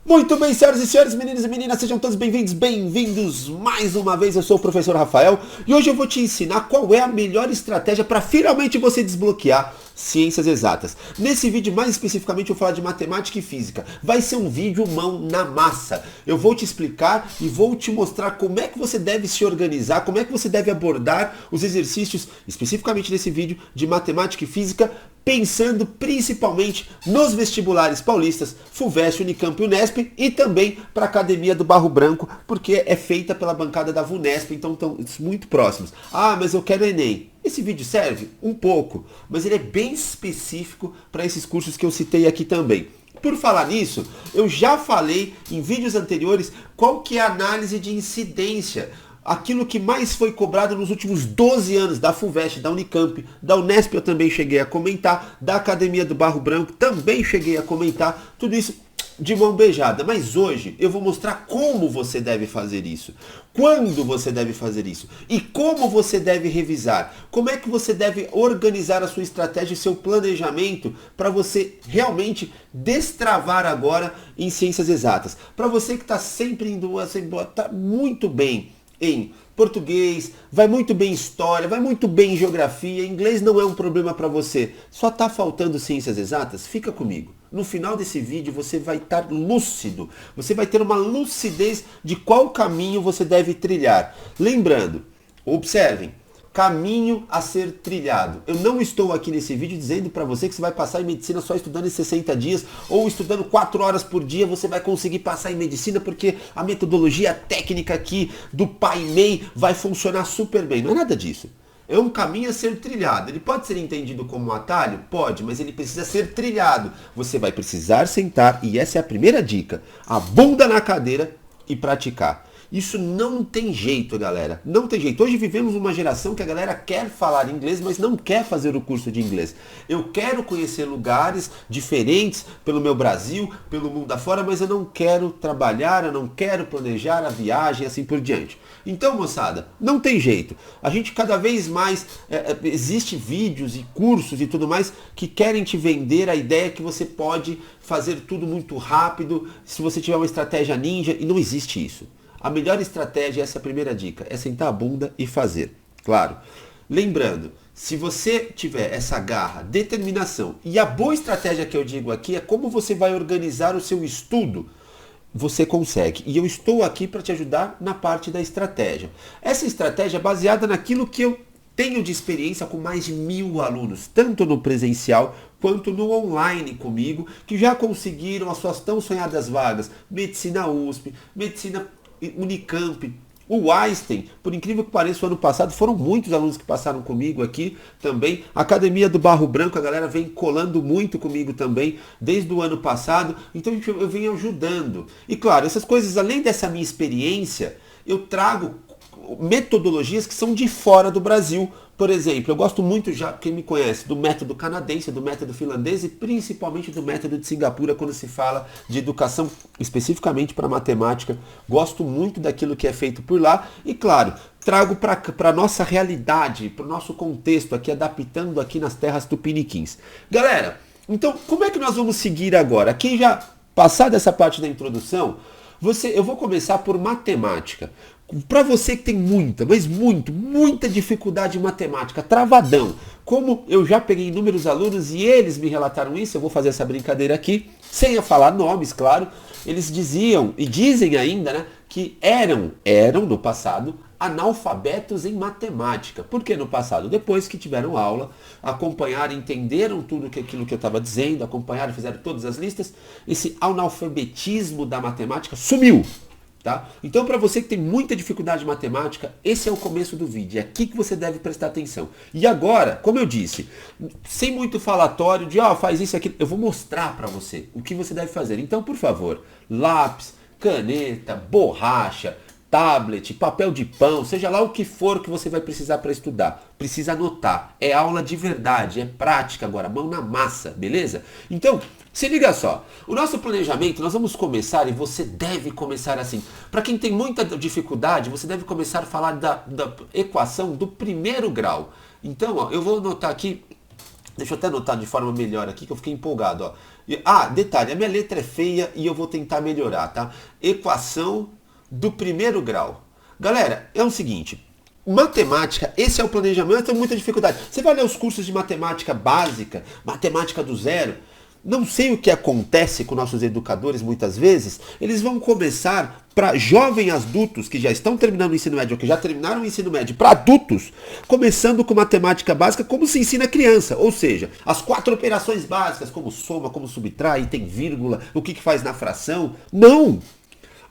Muito bem, senhoras e senhores, meninos e meninas, sejam todos bem-vindos mais uma vez. Eu sou o professor Rafael e hoje eu vou te ensinar qual é a melhor estratégia para finalmente você desbloquear ciências exatas. Nesse vídeo, mais especificamente, eu vou falar de matemática e física. Vai ser um vídeo mão na massa. Eu vou te explicar e vou te mostrar como é que você deve se organizar, como é que você deve abordar os exercícios, especificamente nesse vídeo, de matemática e física, pensando principalmente nos vestibulares paulistas, FUVEST, Unicamp e Unesp, e também para a Academia do Barro Branco, porque é feita pela bancada da VUNESP, então estão muito próximos. Ah, mas eu quero Enem. Esse vídeo serve? Um pouco, mas ele é bem específico para esses cursos que eu citei aqui também. Por falar nisso, eu já falei em vídeos anteriores qual que é a análise de incidência, aquilo que mais foi cobrado nos últimos 12 anos da FUVEST, da Unicamp, da Unesp eu também cheguei a comentar, da Academia do Barro Branco também cheguei a comentar, tudo isso de mão beijada. Mas hoje eu vou mostrar como você deve fazer isso, quando você deve fazer isso e como você deve revisar, como é que você deve organizar a sua estratégia e seu planejamento para você realmente destravar agora em ciências exatas. Para você que está sempre indo, está muito bem em português, vai muito bem em história, vai muito bem em geografia, inglês não é um problema para você, só está faltando ciências exatas? Fica comigo. No final desse vídeo você vai estar lúcido, você vai ter uma lucidez de qual caminho você deve trilhar. Lembrando, observem, caminho a ser trilhado. Eu não estou aqui nesse vídeo dizendo para você que você vai passar em medicina só estudando em 60 dias ou estudando 4 horas por dia você vai conseguir passar em medicina porque a metodologia técnica aqui do Pai Mei vai funcionar super bem. Não é nada disso. É um caminho a ser trilhado. Ele pode ser entendido como um atalho? Pode, mas ele precisa ser trilhado. Você vai precisar sentar, e essa é a primeira dica, a bunda na cadeira e praticar. Isso não tem jeito, galera. Não tem jeito. Hoje vivemos uma geração que a galera quer falar inglês, mas não quer fazer o curso de inglês. Eu quero conhecer lugares diferentes pelo meu Brasil, pelo mundo afora, mas eu não quero trabalhar, eu não quero planejar a viagem, assim por diante. Então, moçada, não tem jeito. A gente cada vez mais, existe vídeos e cursos e tudo mais que querem te vender a ideia que você pode fazer tudo muito rápido, se você tiver uma estratégia ninja, e não existe isso. A melhor estratégia, essa é a primeira dica, é sentar a bunda e fazer. Claro. Lembrando, se você tiver essa garra, determinação, e a boa estratégia que eu digo aqui é como você vai organizar o seu estudo, você consegue. E eu estou aqui para te ajudar na parte da estratégia. Essa estratégia é baseada naquilo que eu tenho de experiência com mais de 1000 alunos, tanto no presencial quanto no online comigo, que já conseguiram as suas tão sonhadas vagas. Medicina USP, medicina Unicamp, o Einstein, por incrível que pareça, o ano passado foram muitos alunos que passaram comigo aqui também. A Academia do Barro Branco, a galera vem colando muito comigo também, desde o ano passado, então eu venho ajudando. E claro, essas coisas, além dessa minha experiência, eu trago metodologias que são de fora do Brasil. Por exemplo, eu gosto muito, já quem me conhece, do método canadense, do método finlandês e principalmente do método de Singapura quando se fala de educação especificamente para matemática. Gosto muito daquilo que é feito por lá e, claro, trago para a nossa realidade, para o nosso contexto aqui, adaptando aqui nas terras tupiniquins. Galera, então como é que nós vamos seguir agora? Quem já passar dessa parte da introdução, eu vou começar por matemática. Para você que tem muita dificuldade em matemática, travadão, como eu já peguei inúmeros alunos e eles me relataram isso, eu vou fazer essa brincadeira aqui, sem falar nomes, claro, eles diziam, e dizem ainda, né, que eram no passado, analfabetos em matemática. Por que no passado? Depois que tiveram aula, acompanharam, entenderam tudo aquilo que eu estava dizendo, acompanharam, fizeram todas as listas, esse analfabetismo da matemática sumiu. Tá? Então, para você que tem muita dificuldade em matemática, esse é o começo do vídeo, é aqui que você deve prestar atenção. E agora, como eu disse, sem muito falatório de faz isso aqui, eu vou mostrar para você o que você deve fazer. Então, por favor, lápis, caneta, borracha, tablet, papel de pão, seja lá o que for que você vai precisar para estudar. Precisa anotar. É aula de verdade, é prática agora, mão na massa, beleza? Então, se liga só, o nosso planejamento, nós vamos começar e você deve começar assim. Para quem tem muita dificuldade, você deve começar a falar da equação do primeiro grau. Então, eu vou anotar aqui Deixa eu até anotar de forma melhor aqui, que eu fiquei empolgado, ó. Detalhe, a minha letra é feia e eu vou tentar melhorar, tá? Equação do primeiro grau. Galera, é o seguinte, matemática, esse é o planejamento, eu tenho muita dificuldade. Você vai ler os cursos de matemática básica, matemática do zero, não sei o que acontece com nossos educadores muitas vezes, eles vão começar para jovens adultos que já estão terminando o ensino médio ou que já terminaram o ensino médio, para adultos, começando com matemática básica como se ensina a criança, ou seja, as 4 operações básicas, como soma, como subtrai, tem vírgula, o que faz na fração. Não!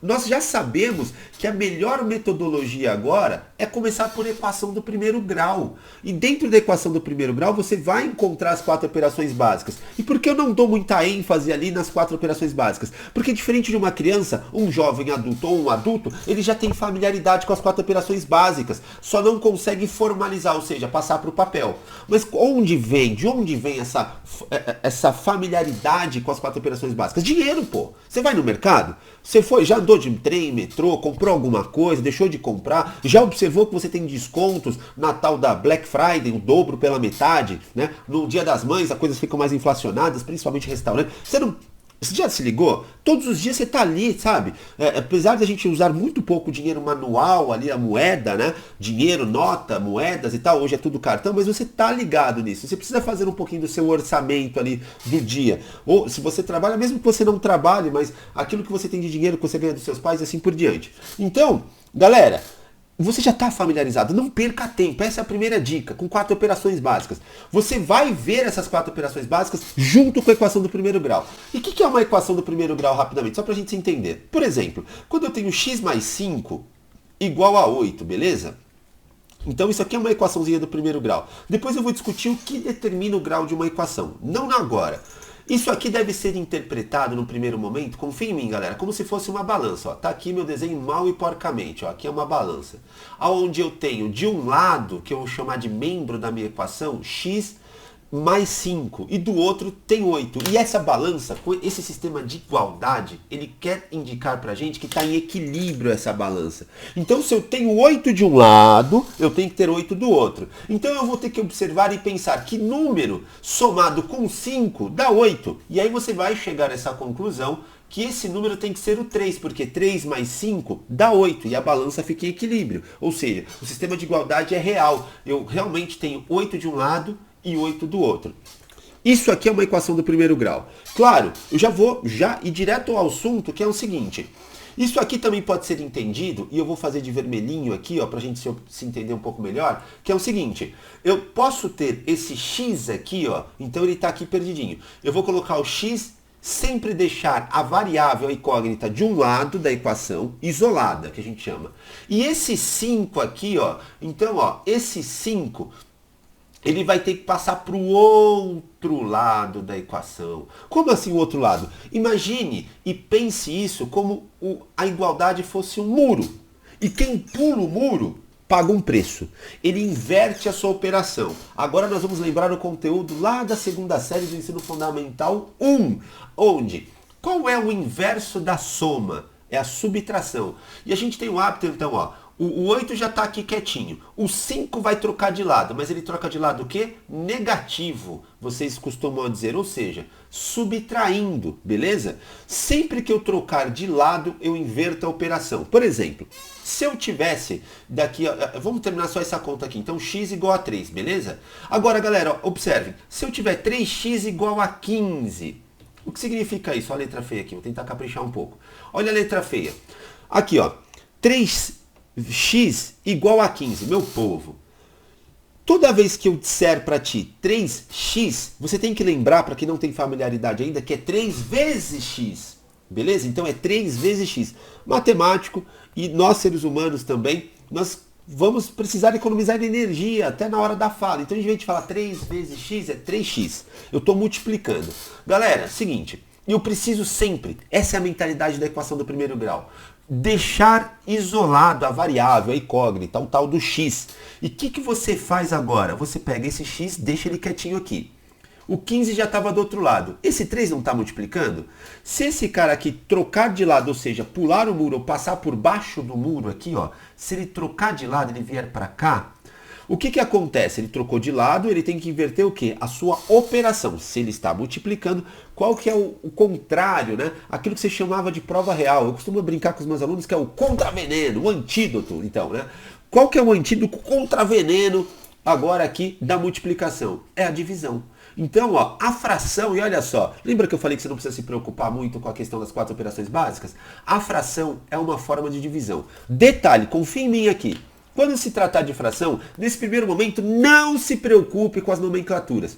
Nós já sabemos que a melhor metodologia agora é começar por equação do primeiro grau. E dentro da equação do primeiro grau você vai encontrar as 4 operações básicas. E por que eu não dou muita ênfase ali nas 4 operações básicas? Porque diferente de uma criança, um jovem adulto ou um adulto, ele já tem familiaridade com as 4 operações básicas. Só não consegue formalizar, ou seja, passar para o papel. Mas de onde vem essa familiaridade com as 4 operações básicas? Dinheiro, pô. Você vai no mercado? Você já andou de trem, metrô, comprou alguma coisa, deixou de comprar, já observou que você tem descontos na tal da Black Friday, o dobro pela metade, né? No Dia das Mães as coisas ficam mais inflacionadas, principalmente restaurante. Você já se ligou? Todos os dias você tá ali, sabe? Apesar da gente usar muito pouco dinheiro manual ali, a moeda, né? Dinheiro, nota, moedas e tal, hoje é tudo cartão, mas você tá ligado nisso. Você precisa fazer um pouquinho do seu orçamento ali do dia. Ou se você trabalha, mesmo que você não trabalhe, mas aquilo que você tem de dinheiro que você ganha dos seus pais e assim por diante. Então, galera, você já está familiarizado, não perca tempo, essa é a primeira dica, com 4 operações básicas. Você vai ver essas 4 operações básicas junto com a equação do primeiro grau. E o que é uma equação do primeiro grau rapidamente? Só para a gente se entender. Por exemplo, quando eu tenho x mais 5 igual a 8, beleza? Então isso aqui é uma equaçãozinha do primeiro grau. Depois eu vou discutir o que determina o grau de uma equação, não agora. Isso aqui deve ser interpretado no primeiro momento, confia em mim, galera, como se fosse uma balança. Ó. Tá aqui meu desenho mal e porcamente. Ó. Aqui é uma balança. Onde eu tenho de um lado, que eu vou chamar de membro da minha equação, x mais 5. E do outro tem 8. E essa balança, esse sistema de igualdade, ele quer indicar pra gente que está em equilíbrio essa balança. Então se eu tenho 8 de um lado, eu tenho que ter 8 do outro. Então eu vou ter que observar e pensar que número somado com 5 dá 8. E aí você vai chegar a essa conclusão que esse número tem que ser o 3, porque 3 mais 5 dá 8 e a balança fica em equilíbrio. Ou seja, o sistema de igualdade é real. Eu realmente tenho 8 de um lado e 8 do outro. Isso aqui é uma equação do primeiro grau. Claro, eu já vou ir direto ao assunto, que é o seguinte. Isso aqui também pode ser entendido, e eu vou fazer de vermelhinho aqui, ó, pra gente se entender um pouco melhor, que é o seguinte. Eu posso ter esse x aqui, ó, então ele tá aqui perdidinho. Eu vou colocar o x, sempre deixar a variável a incógnita de um lado da equação, isolada, que a gente chama. E esse 5 aqui, ó, então, ó, esse 5... ele vai ter que passar para o outro lado da equação. Como assim o outro lado? Imagine e pense isso como a igualdade fosse um muro. E quem pula o muro paga um preço. Ele inverte a sua operação. Agora nós vamos lembrar o conteúdo lá da segunda série do Ensino Fundamental 1, onde qual é o inverso da soma? É a subtração. E a gente tem o hábito, então, ó, o 8 já está aqui quietinho. O 5 vai trocar de lado, mas ele troca de lado o quê? Negativo, vocês costumam dizer, ou seja, subtraindo, beleza? Sempre que eu trocar de lado, eu inverto a operação. Por exemplo, se eu tivesse daqui, vamos terminar só essa conta aqui, então x igual a 3, beleza? Agora, galera, observem, se eu tiver 3x igual a 15, o que significa isso? Olha a letra feia aqui, vou tentar caprichar um pouco. Olha a letra feia. Aqui, ó, 3x igual a 15, meu povo. Toda vez que eu disser para ti 3x, você tem que lembrar, para quem não tem familiaridade ainda, que é 3 vezes x. Beleza? Então é 3 vezes x. Matemático e nós seres humanos também, nós vamos precisar economizar energia até na hora da fala. Então, em vez de falar 3 vezes x, é 3x. Eu estou multiplicando. Galera, seguinte, eu preciso sempre, essa é a mentalidade da equação do primeiro grau, deixar isolado a variável, a incógnita, o tal do x. E o que você faz agora? Você pega esse x, deixa ele quietinho aqui. O 15 já estava do outro lado. Esse 3 não está multiplicando? Se esse cara aqui trocar de lado, ou seja, pular o muro ou passar por baixo do muro aqui, ó, se ele trocar de lado, ele vier para cá, O que acontece? Ele trocou de lado, ele tem que inverter o quê? A sua operação. Se ele está multiplicando, qual que é o contrário, né? Aquilo que você chamava de prova real. Eu costumo brincar com os meus alunos que é o contraveneno, o antídoto, então, né? Qual que é o antídoto contra veneno agora aqui da multiplicação? É a divisão. Então, ó, a fração, e olha só, lembra que eu falei que você não precisa se preocupar muito com a questão das 4 operações básicas? A fração é uma forma de divisão. Detalhe, confia em mim aqui. Quando se tratar de fração, nesse primeiro momento, não se preocupe com as nomenclaturas.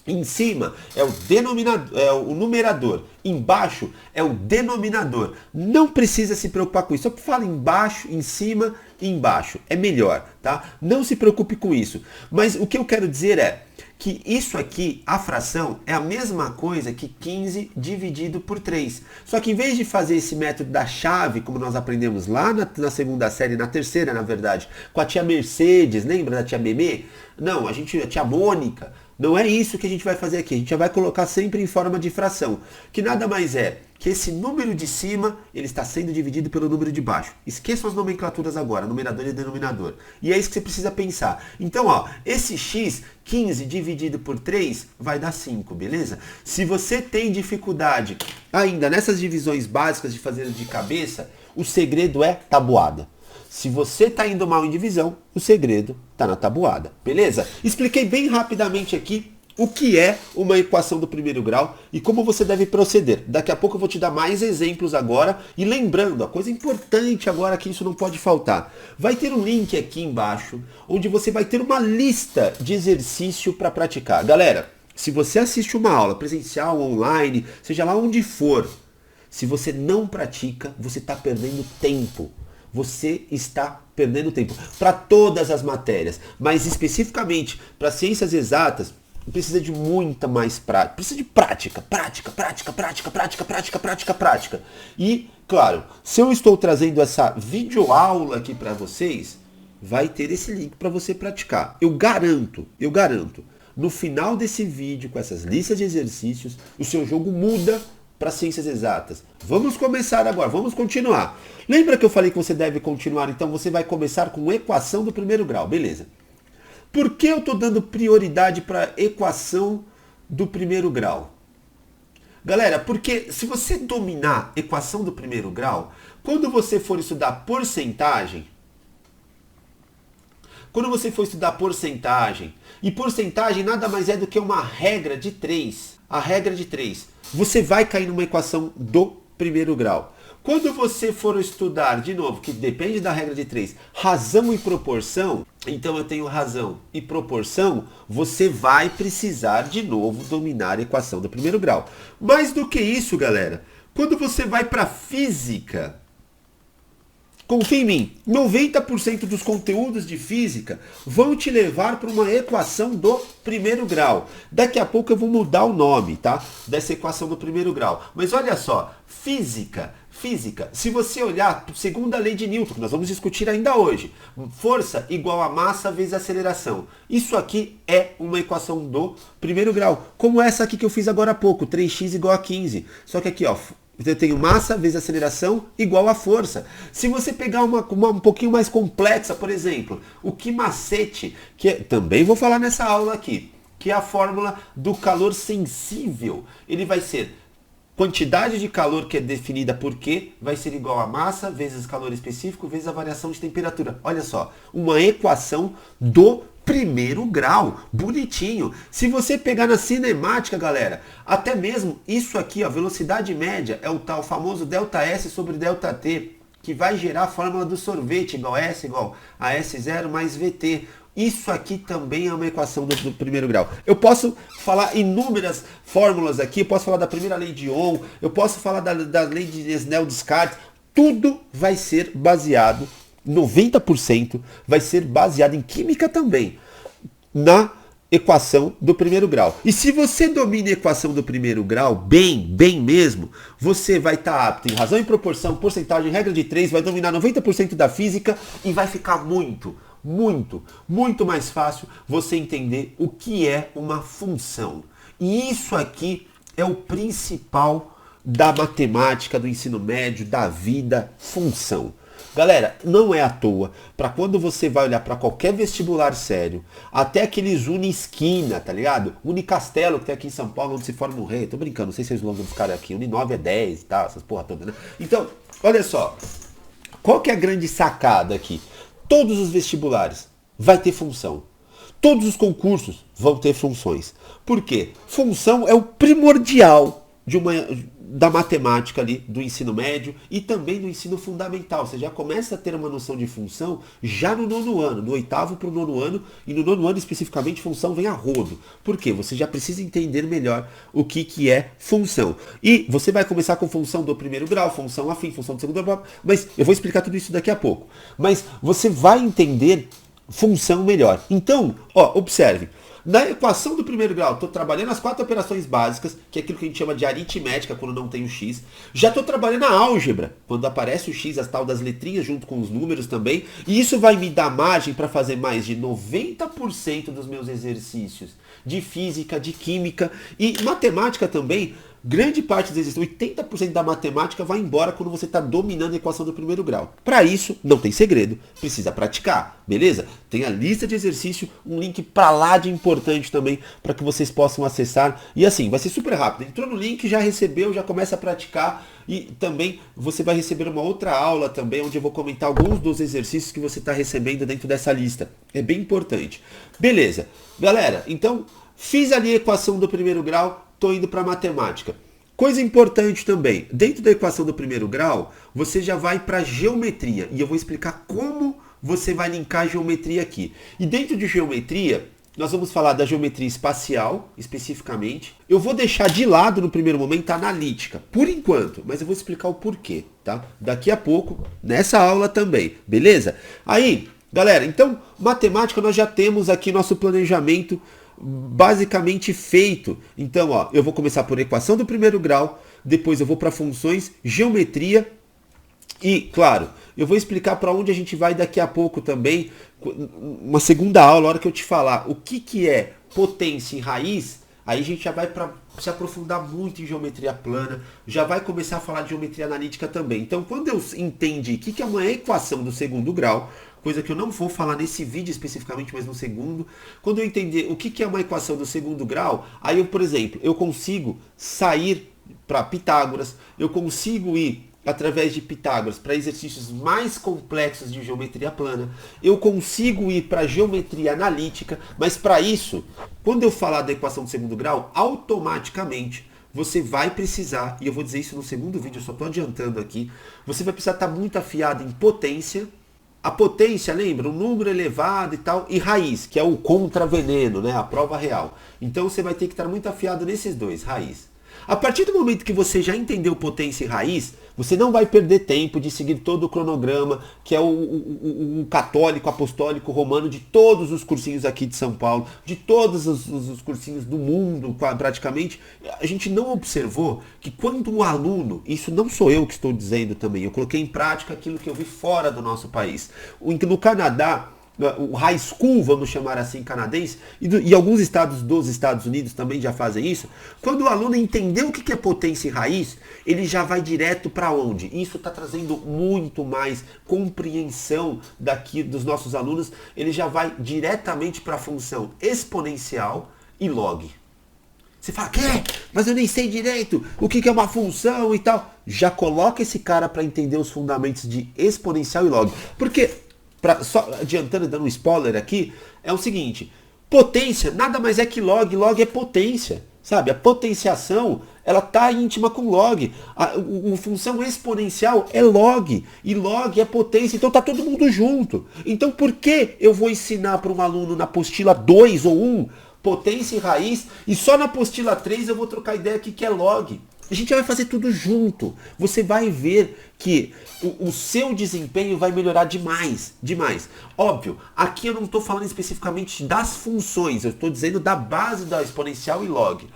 Em cima é o denominador, é o numerador. Embaixo é o denominador. Não precisa se preocupar com isso. Só fala embaixo, em cima e embaixo. É melhor, tá? Não se preocupe com isso. Mas o que eu quero dizer é que isso aqui, a fração, é a mesma coisa que 15 dividido por 3. Só que em vez de fazer esse método da chave, como nós aprendemos lá na segunda série, na terceira, na verdade, com a tia Mercedes, lembra da tia Memê? Não, a tia Mônica. Não é isso que a gente vai fazer aqui. A gente já vai colocar sempre em forma de fração. Que nada mais é que esse número de cima, ele está sendo dividido pelo número de baixo. Esqueçam as nomenclaturas agora, numerador e denominador. E é isso que você precisa pensar. Então, ó, esse x, 15 dividido por 3, vai dar 5, beleza? Se você tem dificuldade ainda nessas divisões básicas de fazer de cabeça, o segredo é tabuada. Se você está indo mal em divisão, o segredo está na tabuada, beleza? Expliquei bem rapidamente aqui o que é uma equação do primeiro grau e como você deve proceder. Daqui a pouco eu vou te dar mais exemplos agora. E lembrando, a coisa importante agora que isso não pode faltar. Vai ter um link aqui embaixo, onde você vai ter uma lista de exercício para praticar. Galera, se você assiste uma aula presencial, online, seja lá onde for, se você não pratica, você está perdendo tempo. Você está perdendo tempo para todas as matérias, mas especificamente para ciências exatas, precisa de muita mais prática, precisa de prática. E, claro, se eu estou trazendo essa videoaula aqui para vocês, vai ter esse link para você praticar. Eu garanto, no final desse vídeo, com essas listas de exercícios, o seu jogo muda para ciências exatas. Vamos começar agora, vamos continuar. Lembra que eu falei que você deve continuar? Então você vai começar com equação do primeiro grau, beleza. Por que eu estou dando prioridade para equação do primeiro grau? Galera, porque se você dominar equação do primeiro grau, quando você for estudar porcentagem, e porcentagem nada mais é do que uma regra de 3, a regra de 3, você vai cair numa equação do primeiro grau. Quando você for estudar, de novo, que depende da regra de 3, razão e proporção, então eu tenho razão e proporção, você vai precisar de novo dominar a equação do primeiro grau. Mais do que isso, galera, quando você vai para física, confia em mim, 90% dos conteúdos de física vão te levar para uma equação do primeiro grau. Daqui a pouco eu vou mudar o nome, tá? Dessa equação do primeiro grau. Mas olha só, física, se você olhar, segundo a lei de Newton, que nós vamos discutir ainda hoje, força igual a massa vezes aceleração. Isso aqui é uma equação do primeiro grau, como essa aqui que eu fiz agora há pouco, 3x igual a 15. Só que aqui, ó, eu tenho massa vezes aceleração igual a força. Se você pegar uma um pouquinho mais complexa, por exemplo, o quimacete, também vou falar nessa aula aqui, que é a fórmula do calor sensível. Ele vai ser quantidade de calor que é definida por Q vai ser igual a massa vezes calor específico vezes a variação de temperatura. Olha só, uma equação do primeiro grau, bonitinho. Se você pegar na cinemática, galera, até mesmo isso aqui, a velocidade média, é o tal famoso ΔS sobre ΔT, que vai gerar a fórmula do sorvete, igual S igual a S0 mais VT. Isso aqui também é uma equação do primeiro grau. Eu posso falar inúmeras fórmulas aqui, eu posso falar da primeira lei de Ohm, eu posso falar da lei de Snell-Descartes, tudo vai ser baseado, 90% vai ser baseado em química também, na equação do primeiro grau. E se você domina a equação do primeiro grau bem mesmo, você vai estar apto em razão e proporção, porcentagem, regra de 3, vai dominar 90% da física e vai ficar muito mais fácil você entender o que é uma função. E isso aqui é o principal da matemática, do ensino médio, da vida, função. Galera, não é à toa, para quando você vai olhar para qualquer vestibular sério, até aqueles Unisquina, tá ligado? Unicastelo que tem aqui em São Paulo, onde se forma um rei, tô brincando, não sei se vocês lembram dos caras aqui, Uninove é 10 e tal, essas porra toda, né? Então, olha só, qual que é a grande sacada aqui? Todos os vestibulares vai ter função. Todos os concursos vão ter funções. Por quê? Função é o primordial da matemática ali, do ensino médio e também do ensino fundamental. Você já começa a ter uma noção de função já no nono ano, do oitavo para o nono ano, e no nono ano especificamente função vem a rodo. Por quê? Você já precisa entender melhor o que é função. E você vai começar com função do primeiro grau, função afim, função do segundo grau, mas eu vou explicar tudo isso daqui a pouco. Mas você vai entender função melhor. Então, ó, observe. Na equação do primeiro grau, estou trabalhando as 4 operações básicas, que é aquilo que a gente chama de aritmética, quando não tem o x. Já estou trabalhando a álgebra, quando aparece o x, as tal das letrinhas junto com os números também. E isso vai me dar margem para fazer mais de 90% dos meus exercícios de física, de química e matemática também. Grande parte dos exercícios, 80% da matemática vai embora quando você está dominando a equação do primeiro grau. Para isso, não tem segredo, precisa praticar, beleza? Tem a lista de exercício, um link para lá de importante também, para que vocês possam acessar. E assim, vai ser super rápido. Entrou no link, já recebeu, já começa a praticar. E também você vai receber uma outra aula também, onde eu vou comentar alguns dos exercícios que você está recebendo dentro dessa lista. É bem importante. Beleza, galera, então fiz ali a equação do primeiro grau. Estou indo para matemática. Coisa importante também, dentro da equação do primeiro grau, você já vai para geometria. E eu vou explicar como você vai linkar a geometria aqui. E dentro de geometria, nós vamos falar da geometria espacial, especificamente. Eu vou deixar de lado, no primeiro momento, a analítica, por enquanto. Mas eu vou explicar o porquê, tá? Daqui a pouco, nessa aula também, beleza? Aí, galera, então, matemática, nós já temos aqui nosso planejamento basicamente feito. Então, ó, eu vou começar por equação do primeiro grau, depois eu vou para funções, geometria e, claro, eu vou explicar para onde a gente vai daqui a pouco também, uma segunda aula, a hora que eu te falar o que é potência em raiz. Aí a gente já vai para se aprofundar muito em geometria plana, já vai começar a falar de geometria analítica também. Então, quando eu entendi o que é uma equação do segundo grau, coisa que eu não vou falar nesse vídeo especificamente, mas no segundo, quando eu entender o que é uma equação do segundo grau, aí eu, por exemplo, eu consigo sair para Pitágoras, eu consigo ir através de Pitágoras para exercícios mais complexos de geometria plana, eu consigo ir para geometria analítica, mas para isso, quando eu falar da equação do segundo grau, automaticamente você vai precisar, e eu vou dizer isso no segundo vídeo, eu só estou adiantando aqui, você vai precisar estar muito afiado em potência. A potência, lembra? Um número elevado e tal, e raiz, que é o contraveneno, né? A prova real. Então você vai ter que estar muito afiado nesses dois, raiz. A partir do momento que você já entendeu potência e raiz, você não vai perder tempo de seguir todo o cronograma, que é o católico, apostólico, romano, de todos os cursinhos aqui de São Paulo, de todos os cursinhos do mundo, praticamente. A gente não observou que quando o aluno, isso não sou eu que estou dizendo também, eu coloquei em prática aquilo que eu vi fora do nosso país. No Canadá, o high school, vamos chamar assim, canadense, e alguns estados dos Estados Unidos também já fazem isso. Quando o aluno entendeu o que é potência e raiz, ele já vai direto para onde? Isso está trazendo muito mais compreensão daqui dos nossos alunos. Ele já vai diretamente para a função exponencial e log. Você fala, quê? Mas eu nem sei direito o que é uma função e tal. Já coloca esse cara para entender os fundamentos de exponencial e log. Porque só adiantando e dando um spoiler aqui, é o seguinte, potência nada mais é que log, log é potência, sabe? A potenciação, ela tá íntima com log, a função exponencial é log, e log é potência, então tá todo mundo junto. Então por que eu vou ensinar para um aluno na apostila 2 ou 1, potência e raiz, e só na apostila 3 eu vou trocar ideia aqui que é log? A gente vai fazer tudo junto. Você vai ver que o seu desempenho vai melhorar demais, demais. Óbvio, aqui eu não estou falando especificamente das funções, eu estou dizendo da base da exponencial e log.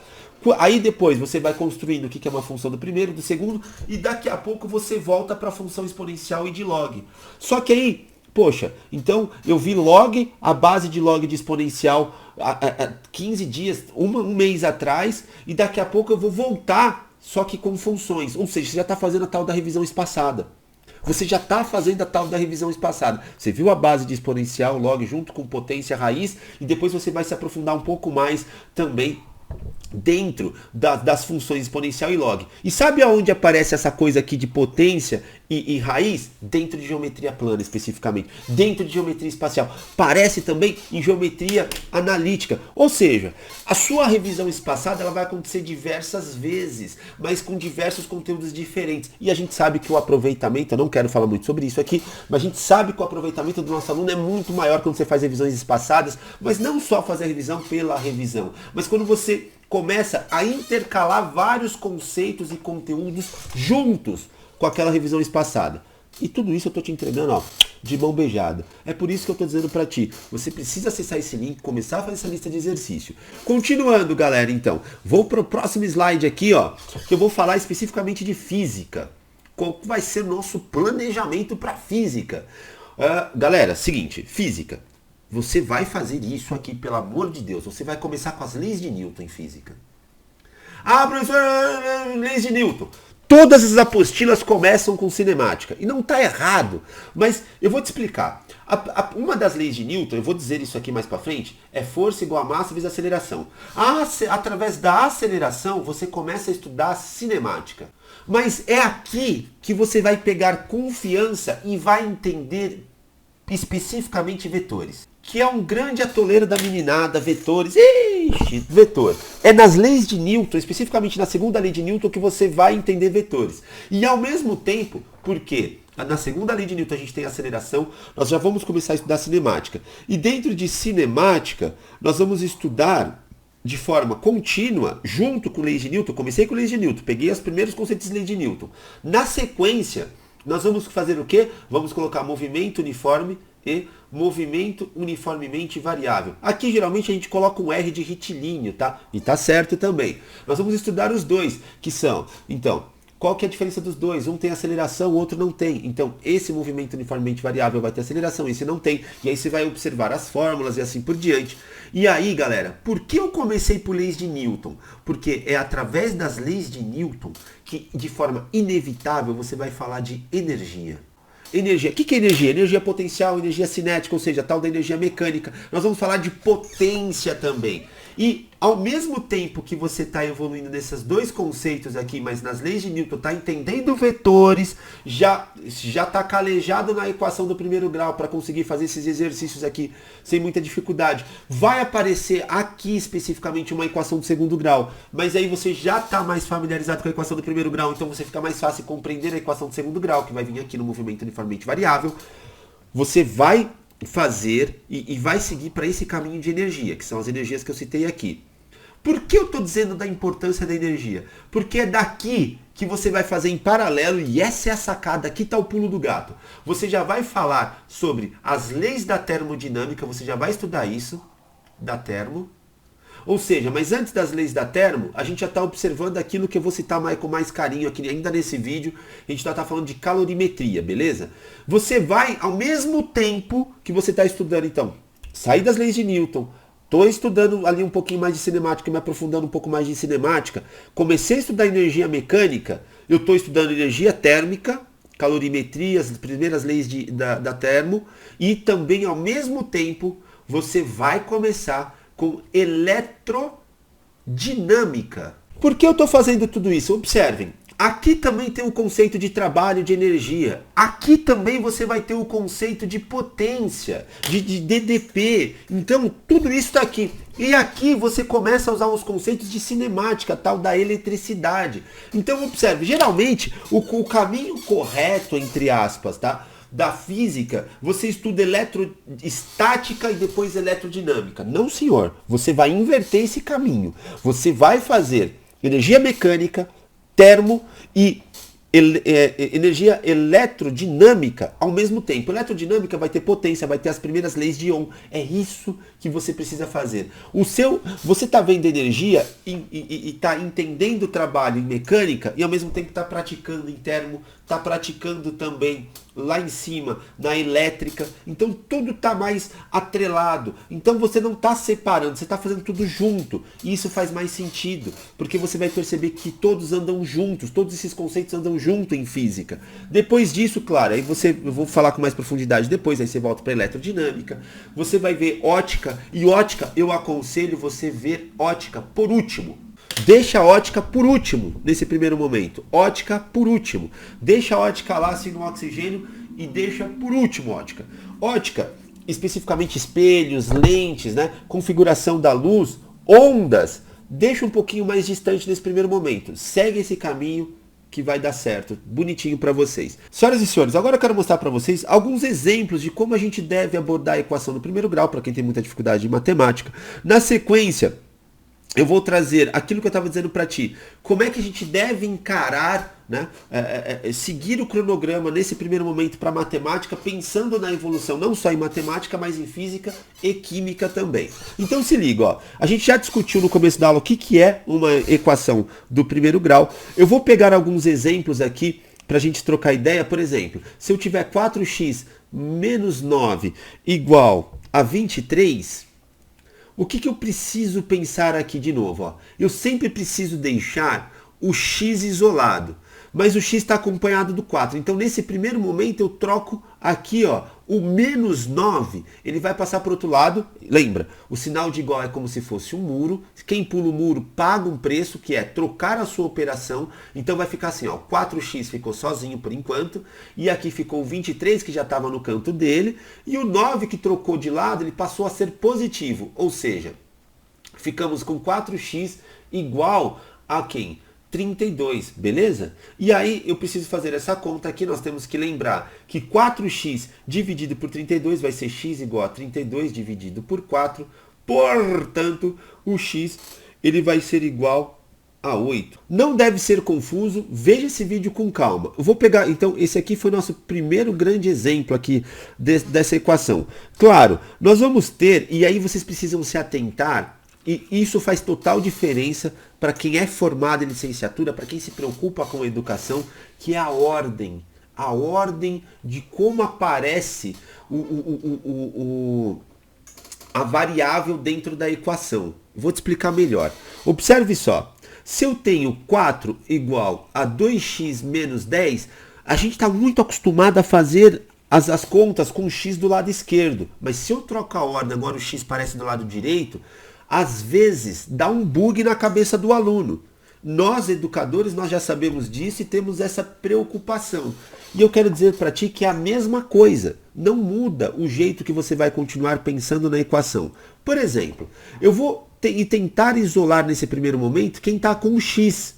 Aí depois você vai construindo o que é uma função do primeiro, do segundo, e daqui a pouco você volta para a função exponencial e de log. Só que aí, poxa, então eu vi log, a base de log de exponencial há 15 dias, um mês atrás, e daqui a pouco eu vou voltar, só que com funções. Ou seja, você já está fazendo a tal da revisão espaçada. você já está fazendo a tal da revisão espaçada. Você viu a base de exponencial, log, junto com potência, raiz, e depois você vai se aprofundar um pouco mais também dentro das funções exponencial e log. E sabe aonde aparece essa coisa aqui de potência e raiz? Dentro de geometria plana, especificamente. Dentro de geometria espacial. Parece também em geometria analítica. Ou seja, a sua revisão espaçada ela vai acontecer diversas vezes, mas com diversos conteúdos diferentes. E a gente sabe que o aproveitamento, eu não quero falar muito sobre isso aqui, mas a gente sabe que o aproveitamento do nosso aluno é muito maior quando você faz revisões espaçadas, mas não só fazer a revisão pela revisão, mas quando você começa a intercalar vários conceitos e conteúdos juntos com aquela revisão espaçada. E tudo isso eu estou te entregando, ó, de mão beijada. É por isso que eu estou dizendo para ti, você precisa acessar esse link, começar a fazer essa lista de exercício. Continuando, galera, então, vou para o próximo slide aqui, ó, que eu vou falar especificamente de física. Qual vai ser o nosso planejamento para física? Galera, seguinte, física. Você vai fazer isso aqui, pelo amor de Deus. Você vai começar com as leis de Newton em física. Ah, professor, leis de Newton. Todas as apostilas começam com cinemática. E não está errado, mas eu vou te explicar. Uma das leis de Newton, eu vou dizer isso aqui mais para frente, é força igual a massa vezes aceleração. Através da aceleração, você começa a estudar a cinemática. Mas é aqui que você vai pegar confiança e vai entender especificamente vetores, que é um grande atoleiro da meninada, vetores. Ixi, vetor. É nas leis de Newton, especificamente na segunda lei de Newton, que você vai entender vetores. E ao mesmo tempo, porque na segunda lei de Newton a gente tem aceleração, nós já vamos começar a estudar cinemática. E dentro de cinemática, nós vamos estudar de forma contínua, junto com leis de Newton. Comecei com leis de Newton, peguei os primeiros conceitos de lei de Newton. Na sequência, nós vamos fazer o quê? Vamos colocar movimento uniforme e movimento uniformemente variável. Aqui geralmente a gente coloca um R de retilíneo, tá? E tá certo também. Nós vamos estudar os dois, que são, então, qual que é a diferença dos dois? Um tem aceleração, o outro não tem. Então, esse movimento uniformemente variável vai ter aceleração, esse não tem. E aí você vai observar as fórmulas e assim por diante. E aí, galera, por que eu comecei por leis de Newton? Porque é através das leis de Newton que, de forma inevitável, você vai falar de energia. Energia. O que é energia? Energia potencial, energia cinética, ou seja, a tal da energia mecânica. Nós vamos falar de potência também. E ao mesmo tempo que você está evoluindo nesses dois conceitos aqui, mas nas leis de Newton, está entendendo vetores, já está calejado na equação do primeiro grau para conseguir fazer esses exercícios aqui sem muita dificuldade. Vai aparecer aqui especificamente uma equação do segundo grau, mas aí você já está mais familiarizado com a equação do primeiro grau, então você fica mais fácil compreender a equação do segundo grau, que vai vir aqui no movimento uniformemente variável. Você vai fazer e vai seguir para esse caminho de energia, que são as energias que eu citei aqui. Por que eu estou dizendo da importância da energia? Porque é daqui que você vai fazer em paralelo, e essa é a sacada, aqui está o pulo do gato. Você já vai falar sobre as leis da termodinâmica, você já vai estudar isso, da termo. Ou seja, mas antes das leis da termo, a gente já está observando aquilo que eu vou citar com mais carinho aqui ainda nesse vídeo. A gente já está falando de calorimetria, beleza? Você vai, ao mesmo tempo que você está estudando, então, sair das leis de Newton, estou estudando ali um pouquinho mais de cinemática, me aprofundando um pouco mais de cinemática, comecei a estudar energia mecânica, eu estou estudando energia térmica, calorimetria, as primeiras leis da termo, e também, ao mesmo tempo, você vai começar com eletrodinâmica. Por que eu estou fazendo tudo isso? Observem, aqui também tem o conceito de trabalho de energia. Aqui também você vai ter o conceito de potência, de DDP. Então, tudo isso está aqui. E aqui você começa a usar os conceitos de cinemática, tal da eletricidade. Então, observe, geralmente, o caminho correto, entre aspas, tá? Da física, você estuda eletroestática e depois eletrodinâmica. Não, senhor. Você vai inverter esse caminho. Você vai fazer energia mecânica, termo e energia eletrodinâmica ao mesmo tempo. Eletrodinâmica vai ter potência, vai ter as primeiras leis de Ohm. É isso que você precisa fazer. Você está vendo energia e está entendendo o trabalho em mecânica e ao mesmo tempo está praticando em termo, está praticando também lá em cima, na elétrica. Então tudo está mais atrelado. Então você não está separando, você está fazendo tudo junto. E isso faz mais sentido, porque você vai perceber que todos andam juntos, todos esses conceitos andam junto em física. Depois disso, claro, aí eu vou falar com mais profundidade depois, aí você volta para eletrodinâmica. Você vai ver ótica, e ótica eu aconselho você ver ótica por último. Deixa a ótica por último, nesse primeiro momento. Ótica por último. Deixa a ótica lá, assim, no oxigênio, e deixa por último ótica. Ótica, especificamente espelhos, lentes, né? Configuração da luz, ondas. Deixa um pouquinho mais distante nesse primeiro momento. Segue esse caminho que vai dar certo, bonitinho para vocês. Senhoras e senhores, agora eu quero mostrar para vocês alguns exemplos de como a gente deve abordar a equação no primeiro grau, para quem tem muita dificuldade em matemática. Na sequência, eu vou trazer aquilo que eu estava dizendo para ti. Como é que a gente deve encarar, né, seguir o cronograma nesse primeiro momento para matemática, pensando na evolução não só em matemática, mas em física e química também. Então se liga, ó. A gente já discutiu no começo da aula o que é uma equação do primeiro grau. Eu vou pegar alguns exemplos aqui para a gente trocar ideia. Por exemplo, se eu tiver 4x menos 9 igual a 23... O que eu preciso pensar aqui de novo? Ó? Eu sempre preciso deixar o x isolado, mas o x está acompanhado do 4. Então, nesse primeiro momento, eu troco aqui, ó, o menos 9, ele vai passar para o outro lado. Lembra, o sinal de igual é como se fosse um muro. Quem pula o muro paga um preço, que é trocar a sua operação. Então vai ficar assim, ó, 4x ficou sozinho por enquanto, e aqui ficou o 23, que já estava no canto dele, e o 9 que trocou de lado, ele passou a ser positivo, ou seja, ficamos com 4x igual a quem? 32, beleza? E aí eu preciso fazer essa conta aqui, nós temos que lembrar que 4x dividido por 32 vai ser x igual a 32 dividido por 4, portanto, o x ele vai ser igual a 8. Não deve ser confuso, veja esse vídeo com calma. Eu vou pegar, então, esse aqui foi nosso primeiro grande exemplo aqui dessa equação. Claro, nós vamos ter, e aí vocês precisam se atentar, e isso faz total diferença para quem é formado em licenciatura, para quem se preocupa com a educação, que é a ordem de como aparece a variável dentro da equação. Vou te explicar melhor. Observe só, se eu tenho 4 igual a 2x menos 10, a gente está muito acostumado a fazer as contas com o x do lado esquerdo, mas se eu trocar a ordem, agora o x aparece do lado direito, às vezes dá um bug na cabeça do aluno. Nós, educadores, nós já sabemos disso e temos essa preocupação. E eu quero dizer para ti que é a mesma coisa. Não muda o jeito que você vai continuar pensando na equação. Por exemplo, eu vou tentar isolar nesse primeiro momento quem está com o x.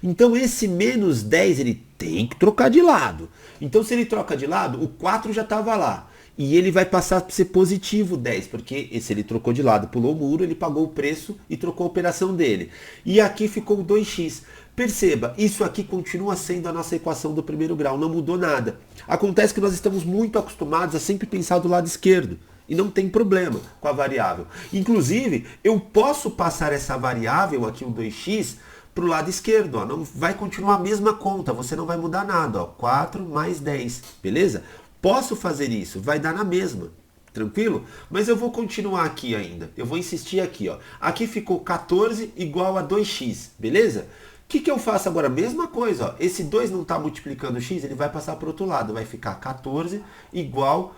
Então esse menos 10 ele tem que trocar de lado. Então se ele troca de lado, o 4 já estava lá. E ele vai passar a ser positivo 10, porque se ele trocou de lado, pulou o muro, ele pagou o preço e trocou a operação dele. E aqui ficou o 2x. Perceba, isso aqui continua sendo a nossa equação do primeiro grau, não mudou nada. Acontece que nós estamos muito acostumados a sempre pensar do lado esquerdo. E não tem problema com a variável. Inclusive, eu posso passar essa variável aqui, o 2x, para o lado esquerdo. Ó. Não vai continuar a mesma conta, você não vai mudar nada. Ó. 4 mais 10, beleza? Posso fazer isso, vai dar na mesma, tranquilo? Mas eu vou continuar aqui ainda, eu vou insistir aqui, ó. Aqui ficou 14 igual a 2x, beleza? O que eu faço agora? Mesma coisa, ó. Esse 2 não está multiplicando x, ele vai passar para o outro lado, vai ficar 14 igual,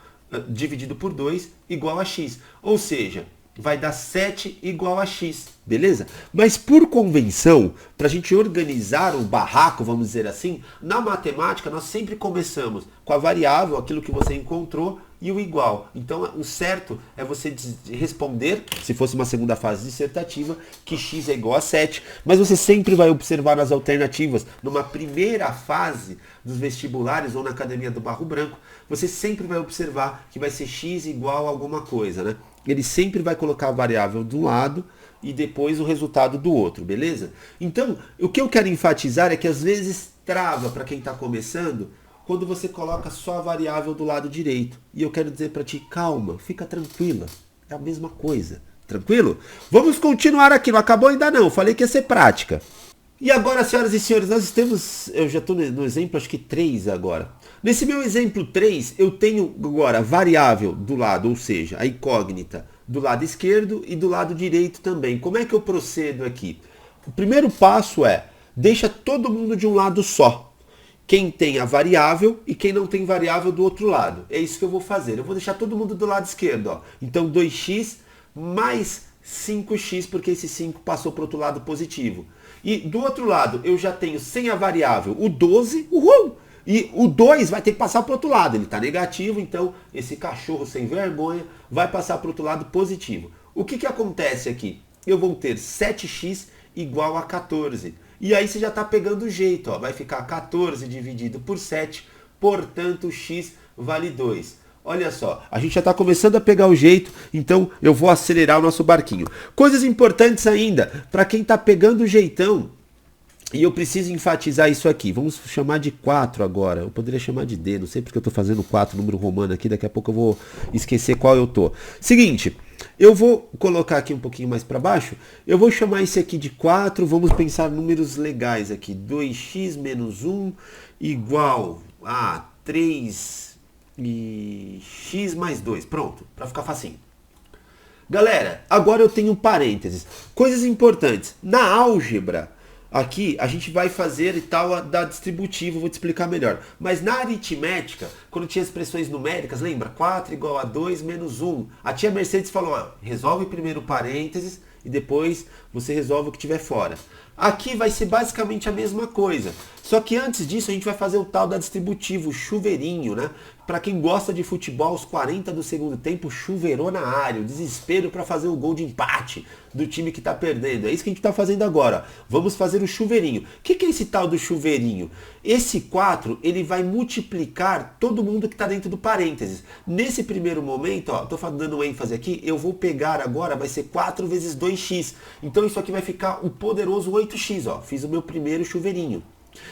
dividido por 2, igual a x. Ou seja, vai dar 7 igual a x, beleza? Mas por convenção, para a gente organizar o barraco, vamos dizer assim, na matemática nós sempre começamos com a variável, aquilo que você encontrou, e o igual. Então o certo é você responder, se fosse uma segunda fase dissertativa, que x é igual a 7, mas você sempre vai observar as alternativas. Numa primeira fase dos vestibulares ou na Academia do Barro Branco, você sempre vai observar que vai ser x igual a alguma coisa, né? Ele sempre vai colocar a variável de um lado e depois o resultado do outro, beleza? Então, o que eu quero enfatizar é que às vezes trava para quem está começando quando você coloca só a variável do lado direito. E eu quero dizer para ti, calma, fica tranquila, é a mesma coisa, tranquilo? Vamos continuar aqui, não acabou ainda não, falei que ia ser prática. E agora, senhoras e senhores, nós temos, eu já estou no exemplo, acho que 3 agora. Nesse meu exemplo 3, eu tenho agora a variável do lado, ou seja, a incógnita do lado esquerdo e do lado direito também. Como é que eu procedo aqui? O primeiro passo é, deixa todo mundo de um lado só. Quem tem a variável e quem não tem variável do outro lado. É isso que eu vou fazer. Eu vou deixar todo mundo do lado esquerdo. Ó. Então 2x mais 5x, porque esse 5 passou para o outro lado positivo. E do outro lado, eu já tenho sem a variável o 12, uhul! E o 2 vai ter que passar para o outro lado. Ele está negativo, então esse cachorro sem vergonha vai passar para o outro lado positivo. O que acontece aqui? Eu vou ter 7x igual a 14. E aí você já está pegando o jeito, ó. Vai ficar 14 dividido por 7, portanto x vale 2. Olha só, a gente já está começando a pegar o jeito, então eu vou acelerar o nosso barquinho. Coisas importantes ainda, para quem está pegando o jeitão, e eu preciso enfatizar isso aqui. Vamos chamar de 4 agora. Eu poderia chamar de D, não sei porque eu estou fazendo 4, número romano aqui, daqui a pouco eu vou esquecer qual eu tô. Seguinte, eu vou colocar aqui um pouquinho mais para baixo, eu vou chamar esse aqui de 4, vamos pensar números legais aqui. 2x menos 1 igual a 3 e x mais 2. Pronto, para ficar facinho. Galera, agora eu tenho parênteses. Coisas importantes. Na álgebra, aqui a gente vai fazer e tal da distributiva, vou te explicar melhor. Mas na aritmética, quando tinha expressões numéricas, lembra? 4 igual a 2 menos 1. A tia Mercedes falou, ó, resolve primeiro parênteses e depois você resolve o que tiver fora. Aqui vai ser basicamente a mesma coisa. Só que antes disso a gente vai fazer o tal da distributiva, o chuveirinho, né? Para quem gosta de futebol, aos 40 do segundo tempo, chuveirou na área, o desespero para fazer o gol de empate do time que está perdendo. É isso que a gente está fazendo agora. Vamos fazer o chuveirinho. O que é esse tal do chuveirinho? Esse 4, ele vai multiplicar todo mundo que está dentro do parênteses. Nesse primeiro momento, ó, estou dando ênfase aqui, eu vou pegar agora, vai ser 4 vezes 2x. Então isso aqui vai ficar o poderoso 8x, ó. Fiz o meu primeiro chuveirinho.